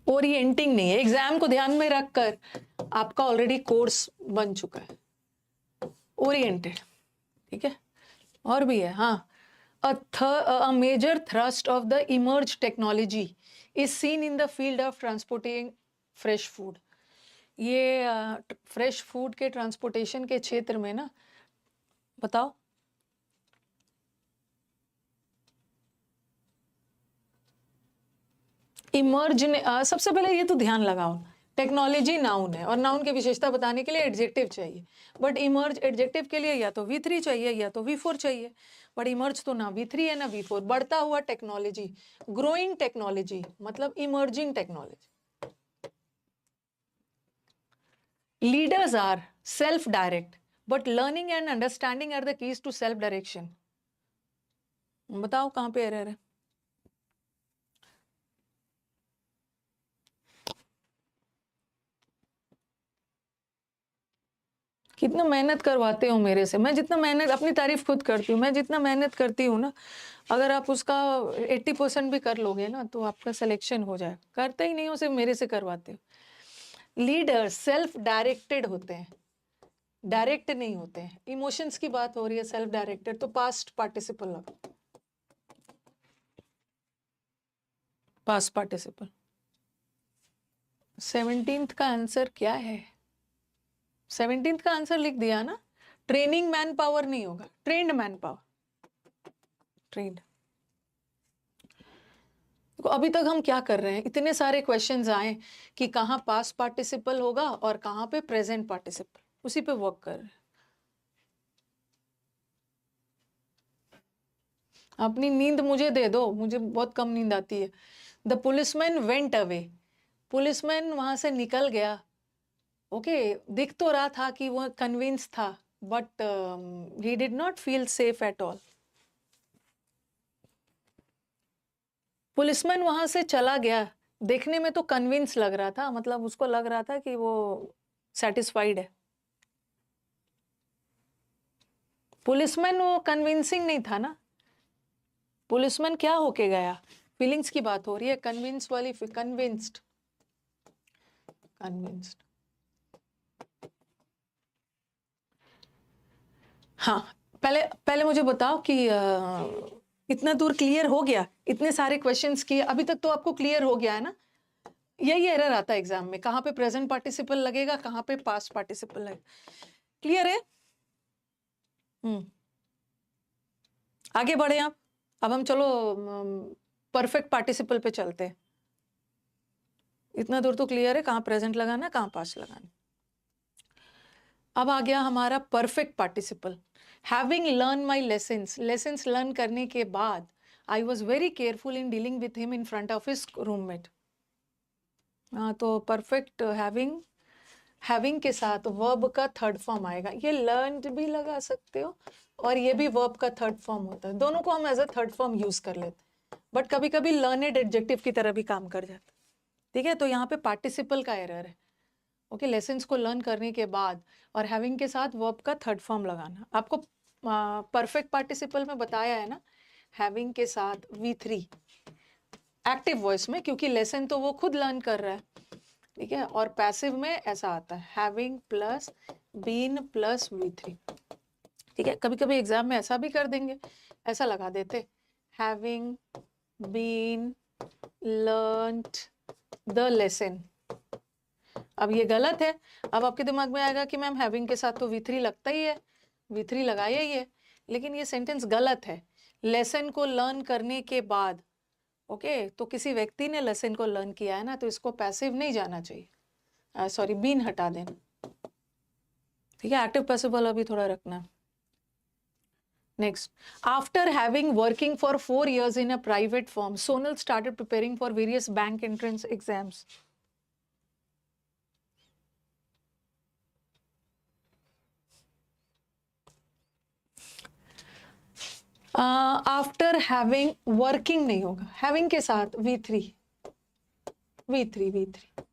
ओरिएंटिंग नहीं है, एग्जाम को ध्यान में रखकर आपका ऑलरेडी कोर्स बन चुका है, ओरिएंटेड। ठीक है, और भी है। हाँ, a major thrust of the emerged technology is seen in the field of transporting fresh food. ये फ्रेश फूड के ट्रांसपोर्टेशन के क्षेत्र में ना, बताओ। इमर्ज ने सबसे पहले ये तो ध्यान लगाओ, टेक्नोलॉजी नाउन है और नाउन की विशेषता बताने के लिए एडजेक्टिव चाहिए, बट इमर्ज एडजेक्टिव के लिए या तो V3 चाहिए या तो V4 चाहिए, बट इमर्ज तो ना V3 है ना V4। बढ़ता हुआ टेक्नोलॉजी, ग्रोइंग टेक्नोलॉजी मतलब emerging technology. Leaders are self direct but learning and understanding are the keys to self direction. बताओ कहाँ पे एरर है? कितना मेहनत करवाते हो मेरे से। मैं जितना मेहनत, अपनी तारीफ खुद करती हूँ, मैं जितना मेहनत करती हूँ ना, अगर आप उसका 80% भी कर लोगे ना तो आपका सिलेक्शन हो जाए। करते ही नहीं हो, सिर्फ मेरे से करवाते हो। लीडर सेल्फ डायरेक्टेड होते हैं, डायरेक्ट नहीं होते हैं। इमोशंस की बात हो रही है, सेल्फ डायरेक्टेड, तो पास्ट पार्टिसिपल लगा, पास्ट पार्टिसिपल। 17th का आंसर क्या है? 17th का आंसर लिख दिया ना, ट्रेनिंग मैन पावर नहीं होगा, ट्रेंड मैन पावर, ट्रेंड। तो अभी तक हम क्या कर रहे हैं, इतने सारे क्वेश्चंस आए कि कहाँ पास्ट पार्टिसिपल होगा और कहाँ पे प्रेजेंट पार्टिसिपल, उसी पे वर्क कर रहे हैं। अपनी नींद मुझे दे दो, मुझे बहुत कम नींद आती है। The policeman went away, policeman वहां से निकल गया। ओके, दिख तो रहा था कि वो कन्विंस था, but he did not feel safe at all. Policeman वहां से चला गया, देखने में तो कन्विंस लग रहा था, मतलब उसको लग रहा था कि वो सेटिस्फाइड है। पुलिसमैन वो कन्विंसिंग नहीं था ना, पुलिसमैन क्या होके गया? फीलिंग्स की बात हो रही है, कन्विंस वाली, कन्विंस्ड, कन्विंस्ड। हाँ, पहले पहले मुझे बताओ कि इतना दूर क्लियर हो गया? इतने सारे क्वेश्चंस किए अभी तक, तो आपको क्लियर हो गया है ना? यही एरर आता है एग्जाम में, कहाँ पे प्रेजेंट पार्टिसिपल लगेगा, कहाँ पे पास्ट पार्टिसिपल लगेगा। क्लियर है? आगे बढ़े आप। अब हम चलो परफेक्ट पार्टिसिपल पे चलते हैं। इतना दूर तो क्लियर है, कहाँ प्रेजेंट लगाना, कहाँ पास्ट लगाना। अब आ गया हमारा परफेक्ट पार्टिसिपल। हैविंग लर्न माई लेसन्स, लेसन्स लर्न करने के बाद I was very careful in dealing with him in front of his roommate. हाँ, तो परफेक्ट हैविंग के साथ वर्ब का थर्ड फॉर्म आएगा। ये लर्नड भी लगा सकते हो और ये भी वर्ब का थर्ड फॉर्म होता है, दोनों को हम as a third form use कर लेते हैं, बट कभी कभी लर्नेड एडजेक्टिव की तरह भी काम कर जाता है। ठीक है, तो यहाँ पे पार्टिसिपल का एरर है। ओके, लेसन्स को लर्न करने के बाद और हैविंग के साथ वर्ब का थर्ड फॉर्म लगाना। आपको परफेक्ट पार्टिसिपल में बताया है ना, हैविंग के साथ V3 एक्टिव वॉइस में, क्योंकि लेसन तो वो खुद लर्न कर रहा है। ठीक है, और पैसिव में ऐसा आता है, having plus been plus V3। ठीक है, कभी कभी एग्जाम में ऐसा भी कर देंगे, ऐसा लगा देते, having been learned the lesson. अब ये गलत है। अब आपके दिमाग में आएगा कि मैम हैविंग के साथ तो V3 लगता ही है, V3 लगाया ही है, लेकिन ये सेंटेंस गलत है। लेसन को लर्न करने के बाद, ओके, तो किसी व्यक्ति ने लेसन को लर्न किया है ना, तो इसको पैसिव नहीं जाना चाहिए, सॉरी बीन हटा देना। ठीक है, एक्टिव पैसिव वाला भी थोड़ा रखना। Next, after having working for 4 years in a private firm, Sonal started preparing for various bank entrance exams. After having working नहीं होगा, हैविंग के साथ V3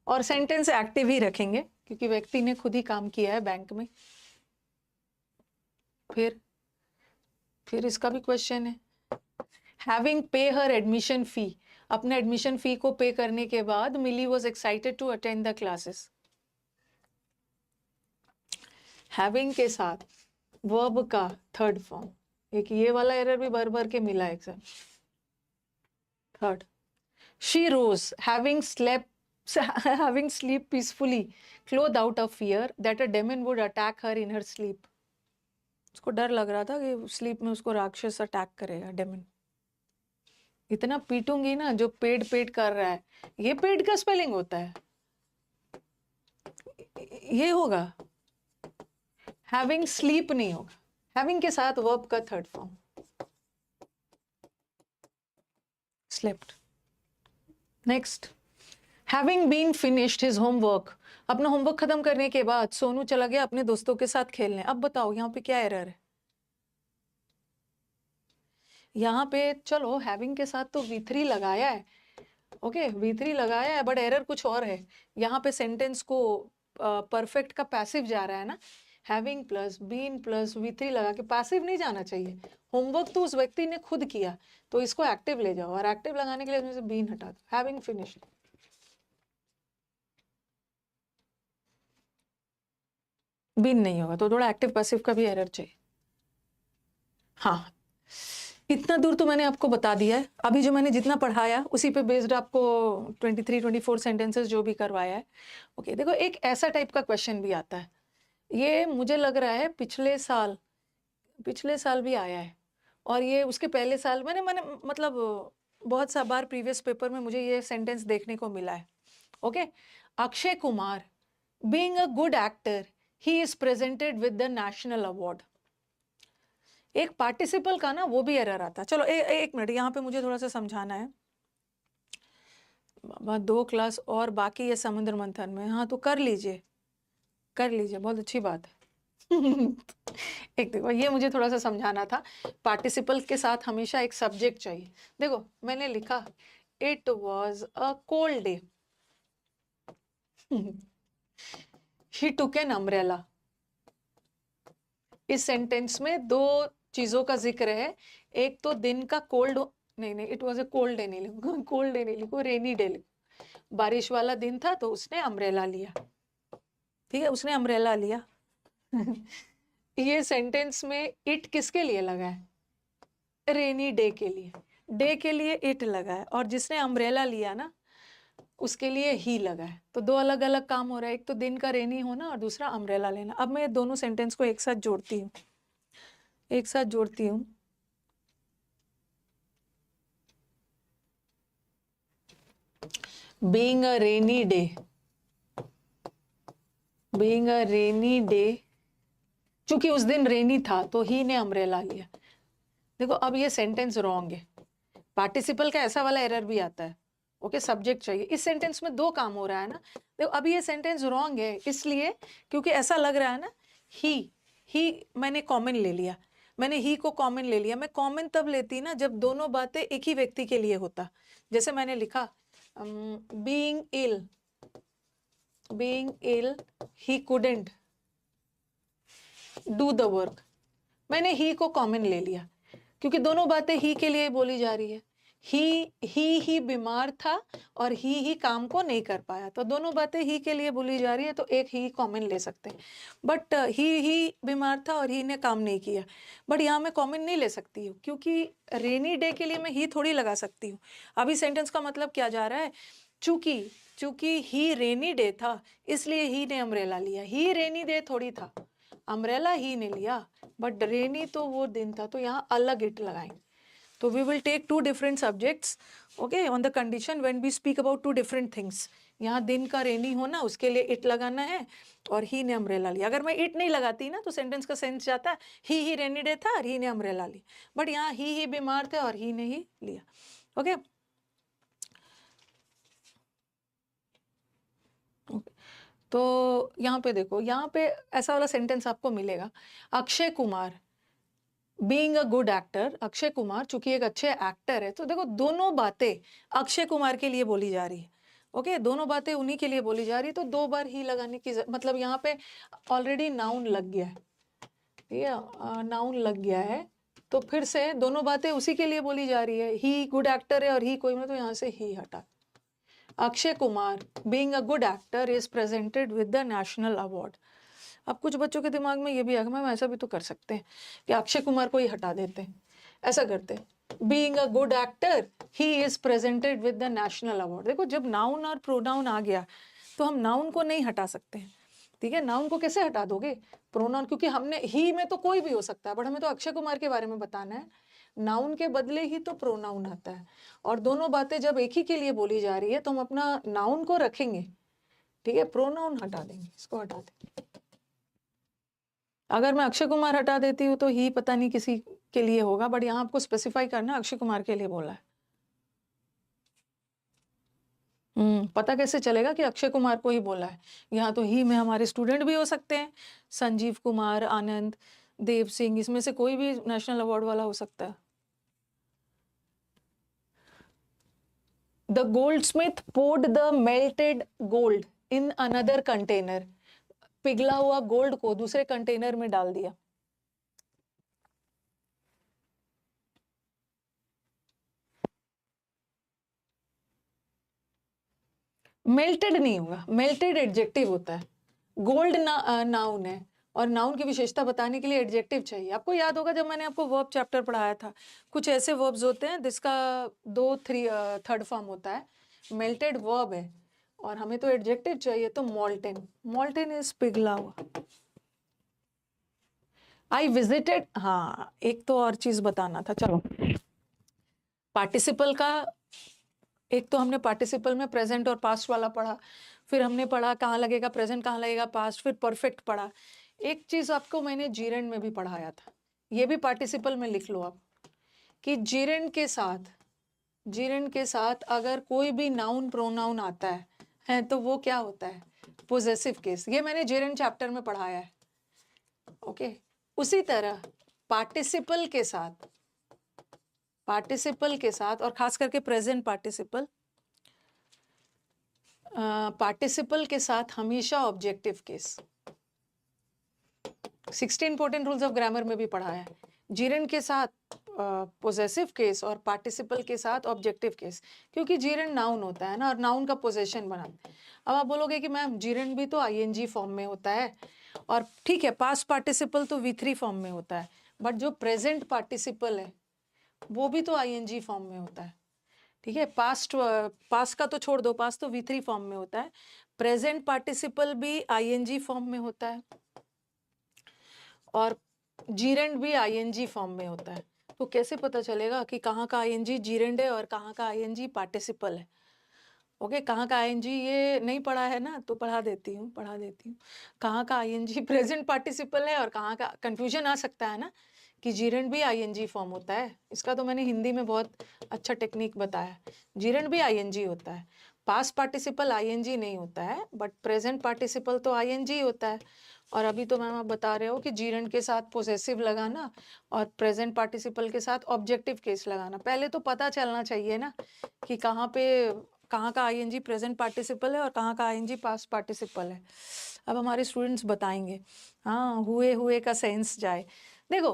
और सेंटेंस एक्टिव ही रखेंगे क्योंकि व्यक्ति ने खुद ही काम किया है बैंक में। फिर इसका भी क्वेश्चन है, हैविंग पे हर एडमिशन फी, अपने एडमिशन फी को पे करने के बाद मिली was excited to attend the classes. Having के साथ वर्ब का थर्ड फॉर्म, एक ये वाला एरर भी भर के मिला exam. Third, she rose having sleep peacefully, clothed out of fear that a demon would attack her in her sleep. उसको डर लग रहा था कि स्लीप में उसको राक्षस अटैक करेगा, डेमन। इतना पीटूंगी ना, जो पेड कर रहा है, ये पेड का स्पेलिंग होता है, ये होगा, हैविंग स्लीप नहीं होगा। हैविंग के साथ वर्ब का third form, slept. Next, having been finished his homework, अपना होमवर्क खत्म करने के बाद सोनू चला गया अपने दोस्तों के साथ खेलने। अब बताओ यहाँ पे क्या एरर है? यहाँ पे चलो हैविंग के साथ तो V3 लगाया है, ओके, V3 लगाया है, बट एरर कुछ और है। यहाँ पे सेंटेंस को परफेक्ट का पैसिव जा रहा है ना, having plus been plus V3 लगा के, पैसिव नहीं जाना चाहिए। होमवर्क तो उस व्यक्ति ने खुद किया, तो इसको एक्टिव ले जाओ, और एक्टिव लगाने के लिए इसमें से बीन हटा दो, हैविंग फिनिश्ड। बीन नहीं होगा तो थोड़ा एक्टिव पैसिव का भी एरर चाहिए। हाँ, इतना दूर तो मैंने आपको बता दिया है। अभी जो मैंने जितना पढ़ाया उसी पे बेस्ड आपको 23-24 सेंटेंसेस जो भी करवाया है। ओके, देखो एक ऐसा टाइप का क्वेश्चन भी आता है, ये मुझे लग रहा है पिछले साल भी आया है, और ये उसके पहले साल मैंने मतलब बहुत सा बार प्रीवियस पेपर में मुझे ये सेंटेंस देखने को मिला है। Okay, Akshay Kumar being a good actor he is presented with the national award. एक पार्टिसिपल का ना वो भी एरर आता है। चलो एक मिनट, यहाँ पे मुझे थोड़ा सा समझाना है। 2 क्लास और बाकी है समुद्र मंथन में, हाँ तो कर लीजिए, बहुत अच्छी बात है। एक देखो, ये मुझे थोड़ा सा समझाना था, पार्टिसिपल के साथ हमेशा एक सब्जेक्ट चाहिए। देखो मैंने लिखा it was a cold day, he took an umbrella. इस सेंटेंस में 2 चीजों का जिक्र है, एक तो दिन का कोल्ड, नहीं it was a cold day नहीं लिखो, कोल्ड डे नहीं लिखो, रेनी डे लिखो। बारिश वाला दिन था तो उसने अम्ब्रेला लिया, ठीक है, उसने अम्ब्रेला लिया। ये सेंटेंस में इट किसके लिए लगा है? रेनी डे के लिए, डे के लिए इट लगा है, और जिसने अम्ब्रेला लिया ना उसके लिए ही लगा है। तो 2 अलग अलग काम हो रहा है, एक तो दिन का रेनी होना और दूसरा अम्ब्रेला लेना। अब मैं दोनों सेंटेंस को एक साथ जोड़ती हूँ, being a rainy day, चूंकि उस दिन रेनी था तो ही ने अम्ब्रेला लिया। देखो अब ये सेंटेंस रॉन्ग है, पार्टिसिपल का ऐसा वाला एरर भी आता है। ओके, सब्जेक्ट चाहिए। इस सेंटेंस में 2 काम हो रहा है ना। देखो अभी ये सेंटेंस रॉन्ग है इसलिए क्योंकि ऐसा लग रहा है ना, ही मैंने कॉमन ले लिया, मैंने ही को कॉमन ले लिया। मैं कॉमन तब लेती ना जब दोनों बातें एक ही व्यक्ति के लिए होता। जैसे मैंने लिखा being ill he couldn't do the work, मैंने ही को कॉमन ले लिया क्योंकि दोनों बातें ही के लिए बोली जा रही है। ही बीमार था और ही काम को नहीं कर पाया, तो दोनों बातें ही के लिए बोली जा रही है, तो एक ही कॉमन ले सकते हैं। बट ही बीमार था और ही ने काम नहीं किया, बट यहाँ मैं कॉमन नहीं ले सकती हूँ, क्योंकि रेनी डे के लिए मैं ही थोड़ी लगा सकती हूँ। अभी सेंटेंस का मतलब क्या जा रहा है, चूंकि ही रेनी डे था इसलिए ही ने अम्ब्रेला लिया। ही रेनी डे थोड़ी था, अम्ब्रेला ही ने लिया, बट रेनी तो वो दिन था, तो यहाँ अलग इट लगाएंगे। तो we will take two different subjects, okay, on the condition when we speak about two different things. यहाँ दिन का रेनी होना, उसके लिए इट लगाना है, और ही ने अम्ब्रेला लिया। अगर मैं इट नहीं लगाती ना तो सेंटेंस का सेंस जाता है ही रेनी डे था और ही ने अम्ब्रेला ली, बट यहाँ ही बीमार थे और ही ने ही लिया। ओके तो यहाँ पे देखो, यहाँ पे ऐसा वाला सेंटेंस आपको मिलेगा, Akshay Kumar being a good actor, Akshay Kumar चूंकि एक अच्छे एक्टर है, तो देखो दोनों बातें अक्षय कुमार के लिए बोली जा रही है। ओके दोनों बातें उन्हीं के लिए बोली जा रही है, तो दो बार ही लगाने की मतलब यहाँ पे ऑलरेडी नाउन लग गया है, ठीक है, नाउन लग गया है, तो फिर से दोनों बातें उसी के लिए बोली जा रही है। ही गुड एक्टर है और ही कोई, तो यहाँ से ही हटा। Akshay Kumar being a good actor is presented with the national award. अब कुछ बच्चों के दिमाग में ये भी आएगा, मैम ऐसा भी तो कर सकते हैं कि अक्षय कुमार को ही हटा देते हैं, ऐसा करते हैं, being a good actor he is presented with the national award. देखो जब नाउन और प्रोनाउन आ गया तो हम नाउन को नहीं हटा सकते हैं, ठीक है, नाउन को कैसे हटा दोगे, प्रोनाउन, क्योंकि हमने ही में तो कोई भी हो सकता है, बट हमें तो अक्षय कुमार के बारे में बताना है, नाउन के बदले ही तो प्रोनाउन आता है, और दोनों बातें जब एक ही के लिए बोली जा रही है तो हम अपना नाउन को रखेंगे, ठीक है, प्रोनाउन हटा देंगे, इसको हटा देंगे। अगर मैं अक्षय कुमार हटा देती हूँ तो ही पता नहीं किसी के लिए होगा, बट यहाँ आपको स्पेसिफाई करना अक्षय कुमार के लिए बोला है। पता कैसे चलेगा कि अक्षय कुमार को ही बोला है, यहाँ तो ही में हमारे स्टूडेंट भी हो सकते हैं, संजीव कुमार, आनंद, देव सिंह, इसमें से कोई भी नेशनल अवार्ड वाला हो सकता है। The Goldsmith poured the melted gold in another container, पिघला हुआ गोल्ड को दूसरे कंटेनर में डाल दिया। मेल्टेड नहीं होगा, मेल्टेड एडजेक्टिव होता है, गोल्ड नाउन है, और नाउन की विशेषता बताने के लिए एडजेक्टिव चाहिए। आपको याद होगा जब मैंने आपको वर्ब चैप्टर पढ़ाया था, कुछ ऐसे वर्ब्स होते हैं जिसका थर्ड फॉर्म होता है, मेल्टेड वर्ब है और हमें तो एडजेक्टिव चाहिए, तो मॉल्टेन, मॉल्टेन इज पिघला हुआ। आई विजिटेड, हाँ एक तो और चीज बताना था, चलो पार्टिसिपल का, एक तो हमने पार्टिसिपल में प्रेजेंट और पास्ट वाला पढ़ा, फिर हमने पढ़ा कहाँ लगेगा प्रेजेंट, कहाँ लगेगा पास्ट, फिर परफेक्ट पढ़ा। एक चीज आपको मैंने जीरेंड में भी पढ़ाया था, ये भी पार्टिसिपल में लिख लो आप, कि जीरेंड के साथ अगर कोई भी नाउन प्रोनाउन आता है तो वो क्या होता है, पोजेसिव केस। ये मैंने जीरेंड चैप्टर में पढ़ाया है। ओके उसी तरह पार्टिसिपल के साथ और खास करके प्रेजेंट पार्टिसिपल के साथ हमेशा objective case. 16 important rules of grammar में भी पढ़ा है, जीरेंड के साथ पोजेसिव केस और पार्टिसिपल के साथ ऑब्जेक्टिव केस, क्योंकि जीरेंड नाउन होता है ना, और नाउन का पोजेशन बनाते हैं। अब आप बोलोगे कि मैम जीरेंड भी तो आईएनजी फॉर्म में होता है, और ठीक है पास्ट पार्टिसिपल तो V3 फॉर्म में होता है, बट जो प्रेजेंट पार्टिसिपल है वो भी तो आईएनजी फॉर्म में होता है, ठीक है। पास्ट का तो छोड़ दो, पास्ट तो V3 फॉर्म में होता है, प्रेजेंट पार्टिसिपल भी आईएनजी फॉर्म में होता है, और जीरेंड भी आईएनजी फॉर्म में होता है। तो कैसे पता चलेगा कि कहाँ का आईएनजी जीरेंड है और कहाँ का आईएनजी पार्टिसिपल है। ओके कहाँ का आईएनजी ये नहीं पढ़ा है ना, तो पढ़ा देती हूँ कहाँ का आईएनजी प्रेजेंट पार्टिसिपल है, और कहाँ का कंफ्यूजन आ सकता है ना कि जीरेंड भी आईएनजी फॉर्म होता है। इसका तो मैंने हिंदी में बहुत अच्छा टेक्निक बताया, जीरेंड भी आईएनजी होता है, पास्ट पार्टिसिपल आईएनजी नहीं होता है, बट प्रेजेंट पार्टिसिपल तो आईएनजी होता है। और अभी तो मैम आप बता रहे हो कि जीरेंड के साथ पोजेसिव लगाना और प्रेजेंट पार्टिसिपल के साथ ऑब्जेक्टिव केस लगाना। पहले तो पता चलना चाहिए ना कि कहाँ का आईएनजी प्रेजेंट पार्टिसिपल है और कहाँ का आईएनजी पास्ट पार्टिसिपल है। अब हमारे स्टूडेंट्स बताएंगे, हाँ हुए का सेंस जाए। देखो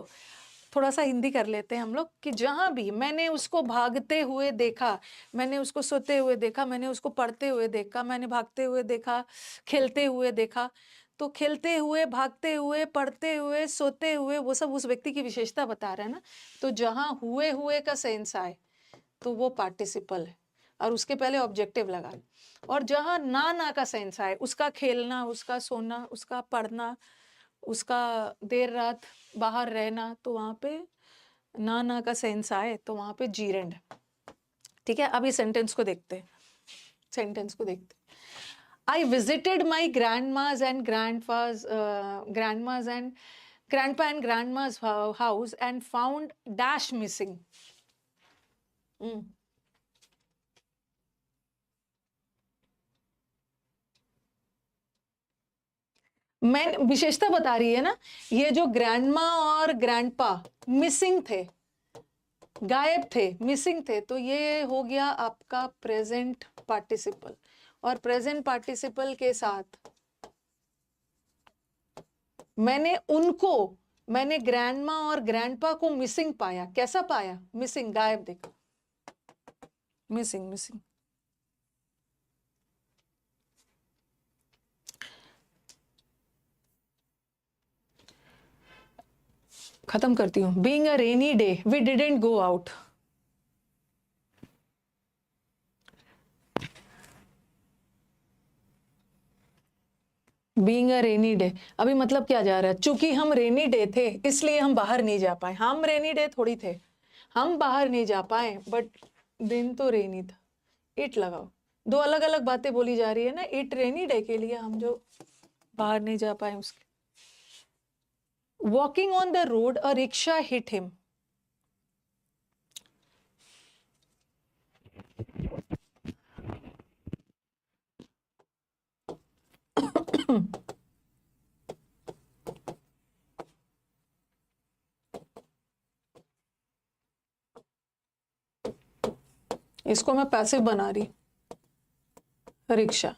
थोड़ा सा हिंदी कर लेते हैं हम लोग कि जहां भी मैंने उसको भागते हुए देखा, मैंने उसको सोते हुए देखा, मैंने उसको पढ़ते हुए देखा, मैंने भागते हुए देखा, खेलते हुए देखा, तो खेलते हुए, भागते हुए, पढ़ते हुए, सोते हुए, वो सब उस व्यक्ति की विशेषता बता रहा है ना। तो जहां हुए हुए का सेंस आए तो वो पार्टिसिपल है और उसके पहले ऑब्जेक्टिव लगा। और जहां ना ना का सेंस आए, उसका खेलना, उसका सोना, उसका पढ़ना, उसका देर रात बाहर रहना, तो वहां पे ना ना का सेंस आए तो वहां पे जीरेंड। ठीक है, अभी सेंटेंस को देखते हैं, सेंटेंस को देखते हैं। I visited my grandma's and grandpa's grandpa and grandma's house and found dash missing. मैं विशेषता बता रही है ना, ये जो ग्रैंडमा और ग्रैंडपा मिसिंग थे, गायब थे, मिसिंग थे, तो ये हो गया आपका प्रेजेंट पार्टिसिपल। और प्रेजेंट पार्टिसिपल के साथ मैंने ग्रैंडमा और ग्रैंडपा को मिसिंग पाया। कैसा पाया? मिसिंग, गायब। देखो, मिसिंग, मिसिंग। खत्म करती हूँ। Being a rainy day we didn't go out. Being a rainy day, अभी मतलब क्या जा रहा है? चूंकि हम रेनी डे थे इसलिए हम बाहर नहीं जा पाए। हम रेनी डे थोड़ी थे, हम बाहर नहीं जा पाए, बट दिन तो रेनी था। इट लगाओ, दो अलग अलग बातें बोली जा रही है ना। इट रेनी डे के लिए हम जो बाहर नहीं जा पाए उसके। Walking on the road a rickshaw hit him. इसको मैं पैसिव बना रही, रिक्शा।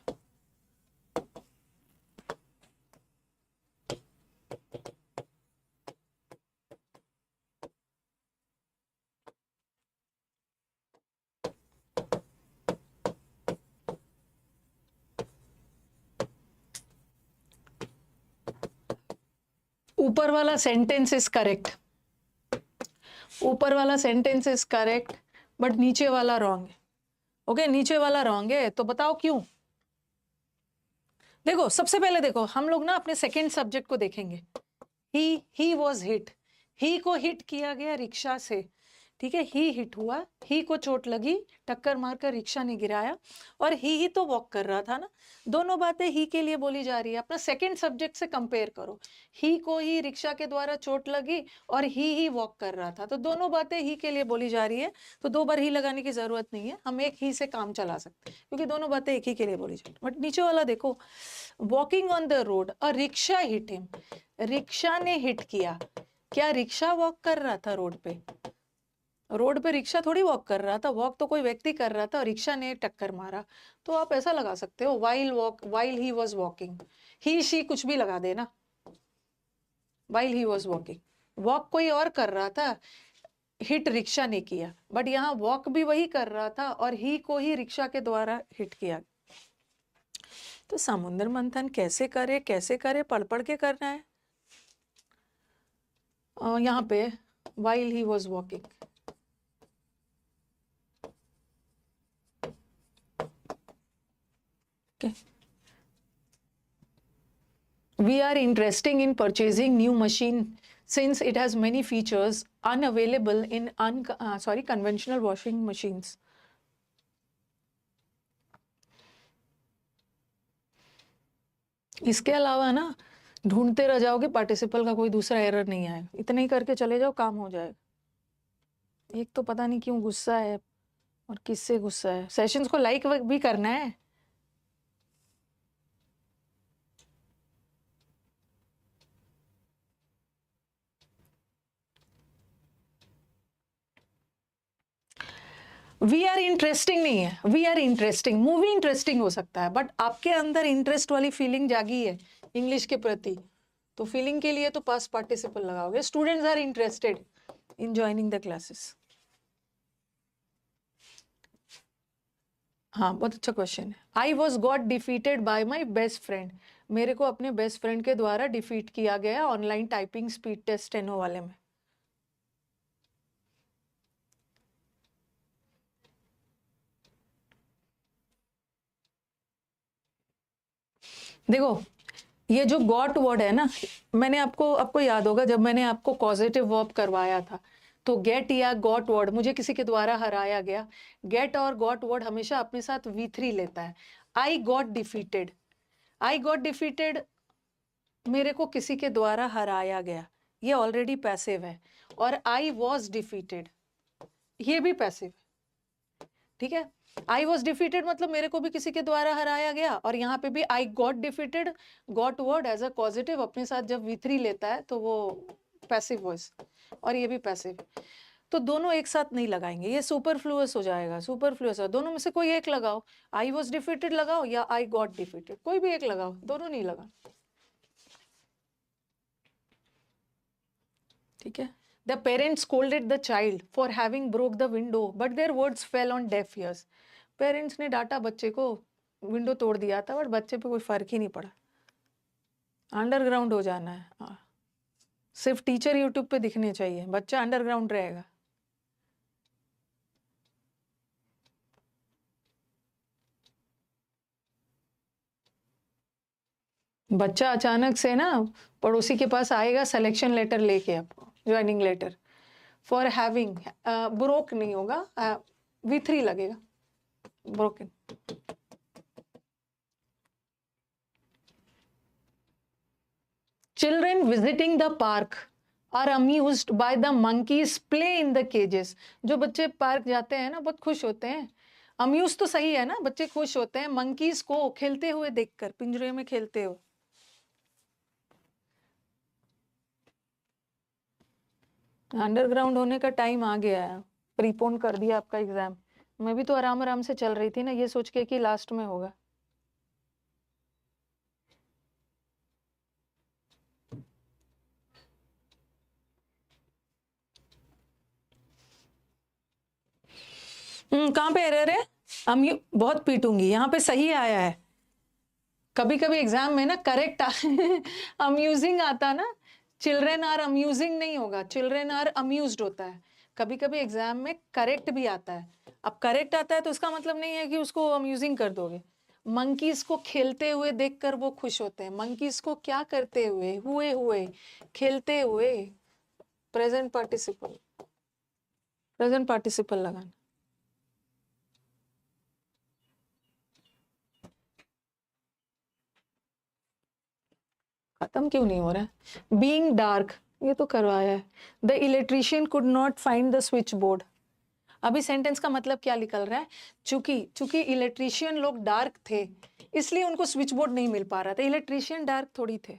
ऊपर वाला सेंटेंस इज करेक्ट, ऊपर वाला सेंटेंस इज करेक्ट, बट नीचे वाला रॉन्ग है। ओके, नीचे वाला रॉन्ग है, तो बताओ क्यों? देखो, सबसे पहले देखो, हम लोग ना अपने सेकंड सब्जेक्ट को देखेंगे। ही वॉज हिट, ही को हिट किया गया रिक्शा से। ठीक है, ही हिट हुआ, ही को चोट लगी, टक्कर मारकर रिक्शा ने गिराया, और ही तो वॉक कर रहा था ना। दोनों बातें ही के लिए बोली जा रही है। अपना सेकंड सब्जेक्ट से कंपेयर करो। ही को ही रिक्शा के द्वारा चोट लगी और ही वॉक कर रहा था, तो दोनों बातें ही के लिए बोली जा रही है। तो दो बार ही लगाने की जरूरत नहीं है, हम एक ही से काम चला सकते हैं, क्योंकि दोनों बातें एक ही के लिए बोली जा रही है। बट नीचे वाला देखो, walking on the road a rickshaw hit him. Rickshaw ने हिट किया। क्या रिक्शा वॉक कर रहा था रोड पे? रोड पे रिक्शा थोड़ी वॉक कर रहा था, वॉक तो कोई व्यक्ति कर रहा था और रिक्शा ने टक्कर मारा। तो आप ऐसा लगा सकते हो, while he was walking. He she कुछ भी लगा देना, while he was walking. Walk कोई और कर रहा था, हिट रिक्शा ने किया, बट यहाँ वॉक भी वही कर रहा था और ही को ही रिक्शा के द्वारा हिट किया। तो समुद्र मंथन कैसे करे, पढ़ पढ़ के करना है। यहाँ पे while he was walking. Okay. We are interested in purchasing new machine since it has many features unavailable in conventional washing machines. इसके अलावा ना ढूंढते रह जाओगे, पार्टिसिपल का कोई दूसरा एरर नहीं आएगा। इतना ही करके चले जाओ, काम हो जाएगा। एक तो पता नहीं क्यों गुस्सा है और किससे गुस्सा है। सेशंस को लाइक भी करना है। वी आर इंटरेस्टिंग नहीं है, we are interesting. Movie interesting हो सकता है, बट आपके अंदर इंटरेस्ट वाली फीलिंग जागी है इंग्लिश के प्रति, तो फीलिंग के लिए तो पास्ट पार्टिसिपल लगाओगे। Students are interested, in joining the classes. हाँ, बहुत अच्छा क्वेश्चन है। I was got defeated by my best friend, मेरे को अपने बेस्ट फ्रेंड के द्वारा डिफीट किया गया online typing speed test steno वाले में। देखो ये जो गॉट वर्ड है ना, मैंने आपको याद होगा जब मैंने आपको कॉजेटिव वर्ब करवाया था, तो गेट या गॉट वर्ड, मुझे किसी के द्वारा हराया गया, गेट और गॉट वर्ड हमेशा अपने साथ V3 लेता है। आई गॉट डिफीटेड, आई गॉट डिफीटेड मेरे को किसी के द्वारा हराया गया, ये ऑलरेडी पैसिव है। और आई वॉज डिफीटेड ये भी पैसिव है, ठीक है। आई वॉज डिफीटेड मतलब मेरे को भी किसी के द्वारा हराया गया, और यहाँ पे भी I got defeated, got word as a positive अपने साथ जब V3 लेता है तो वो पैसिव वॉइस, और ये भी पैसिव। तो दोनों एक साथ नहीं लगाएंगे, ये सुपरफ्लुअस हो जाएगा, सुपरफ्लुअस। दोनों में से कोई एक लगाओ, आई वॉज डिफीटेड लगाओ या आई गॉट डिफीटेड, कोई भी एक लगाओ, दोनों नहीं लगा, ठीक है। The parents scolded the child for having broke the window but their words fell on def years, parents ने डांटा बच्चे को, विंडो तोड़ दिया था बट बच्चे पे कोई फर्क ही नहीं पड़ा। अंडरग्राउंड हो जाना है, हाँ। सिर्फ टीचर यूट्यूब पे दिखने चाहिए, बच्चा अंडरग्राउंड रहेगा। बच्चा अचानक से ना पड़ोसी के पास आएगा सिलेक्शन लेटर लेके, आपको joining letter for having, broke नहीं होगा, V3 लगेगा, broken. Children visiting the park are amused by the monkeys play in the cages, जो बच्चे पार्क जाते हैं ना बहुत खुश होते हैं, अम्यूज तो सही है ना, बच्चे खुश होते हैं मंकीज को खेलते हुए देखकर, पिंजरे में खेलते हुए। अंडरग्राउंड होने का टाइम आ गया है, प्रीपोन कर दिया आपका एग्जाम। मैं भी तो आराम आराम से चल रही थी ना, ये सोच के कि लास्ट में होगा। कहाँ पे एरर है? बहुत पीटूंगी, यहाँ पे सही आया है। कभी कभी एग्जाम में ना करेक्ट अम्यूजिंग आता ना, चिल्ड्रेन आर अम्यूजिंग नहीं होगा, चिल्ड्रेन आर अम्यूज्ड होता है। कभी कभी एग्जाम में करेक्ट भी आता है। अब करेक्ट आता है तो उसका मतलब नहीं है कि उसको अम्यूजिंग कर दोगे। मंकीज को खेलते हुए देखकर वो खुश होते हैं, मंकीज को क्या करते हुए, हुए हुए, खेलते हुए, प्रेजेंट पार्टिसिपल, प्रेजेंट पार्टिसिपल लगाना। खत्म क्यों नहीं हो रहा है? बीइंग डार्क, ये तो करवाया है। The electrician could not find the switch board, अभी सेंटेंस का मतलब क्या निकल रहा है? चूंकि इलेक्ट्रिशियन लोग डार्क थे इसलिए उनको स्विच बोर्ड नहीं मिल पा रहा था, इलेक्ट्रिशियन डार्क थोड़ी थे।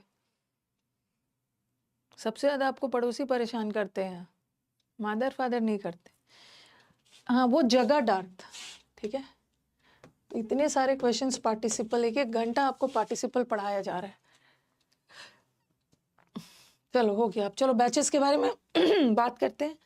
सबसे ज्यादा आपको पड़ोसी परेशान करते हैं, मदर फादर नहीं करते। हाँ, वो जगह डार्क था, ठीक है। तो इतने सारे क्वेश्चंस पार्टिसिपल, एक एक घंटा आपको पार्टिसिपल पढ़ाया जा रहा है। चलो हो गया, अब चलो बैचेस के बारे में बात करते हैं।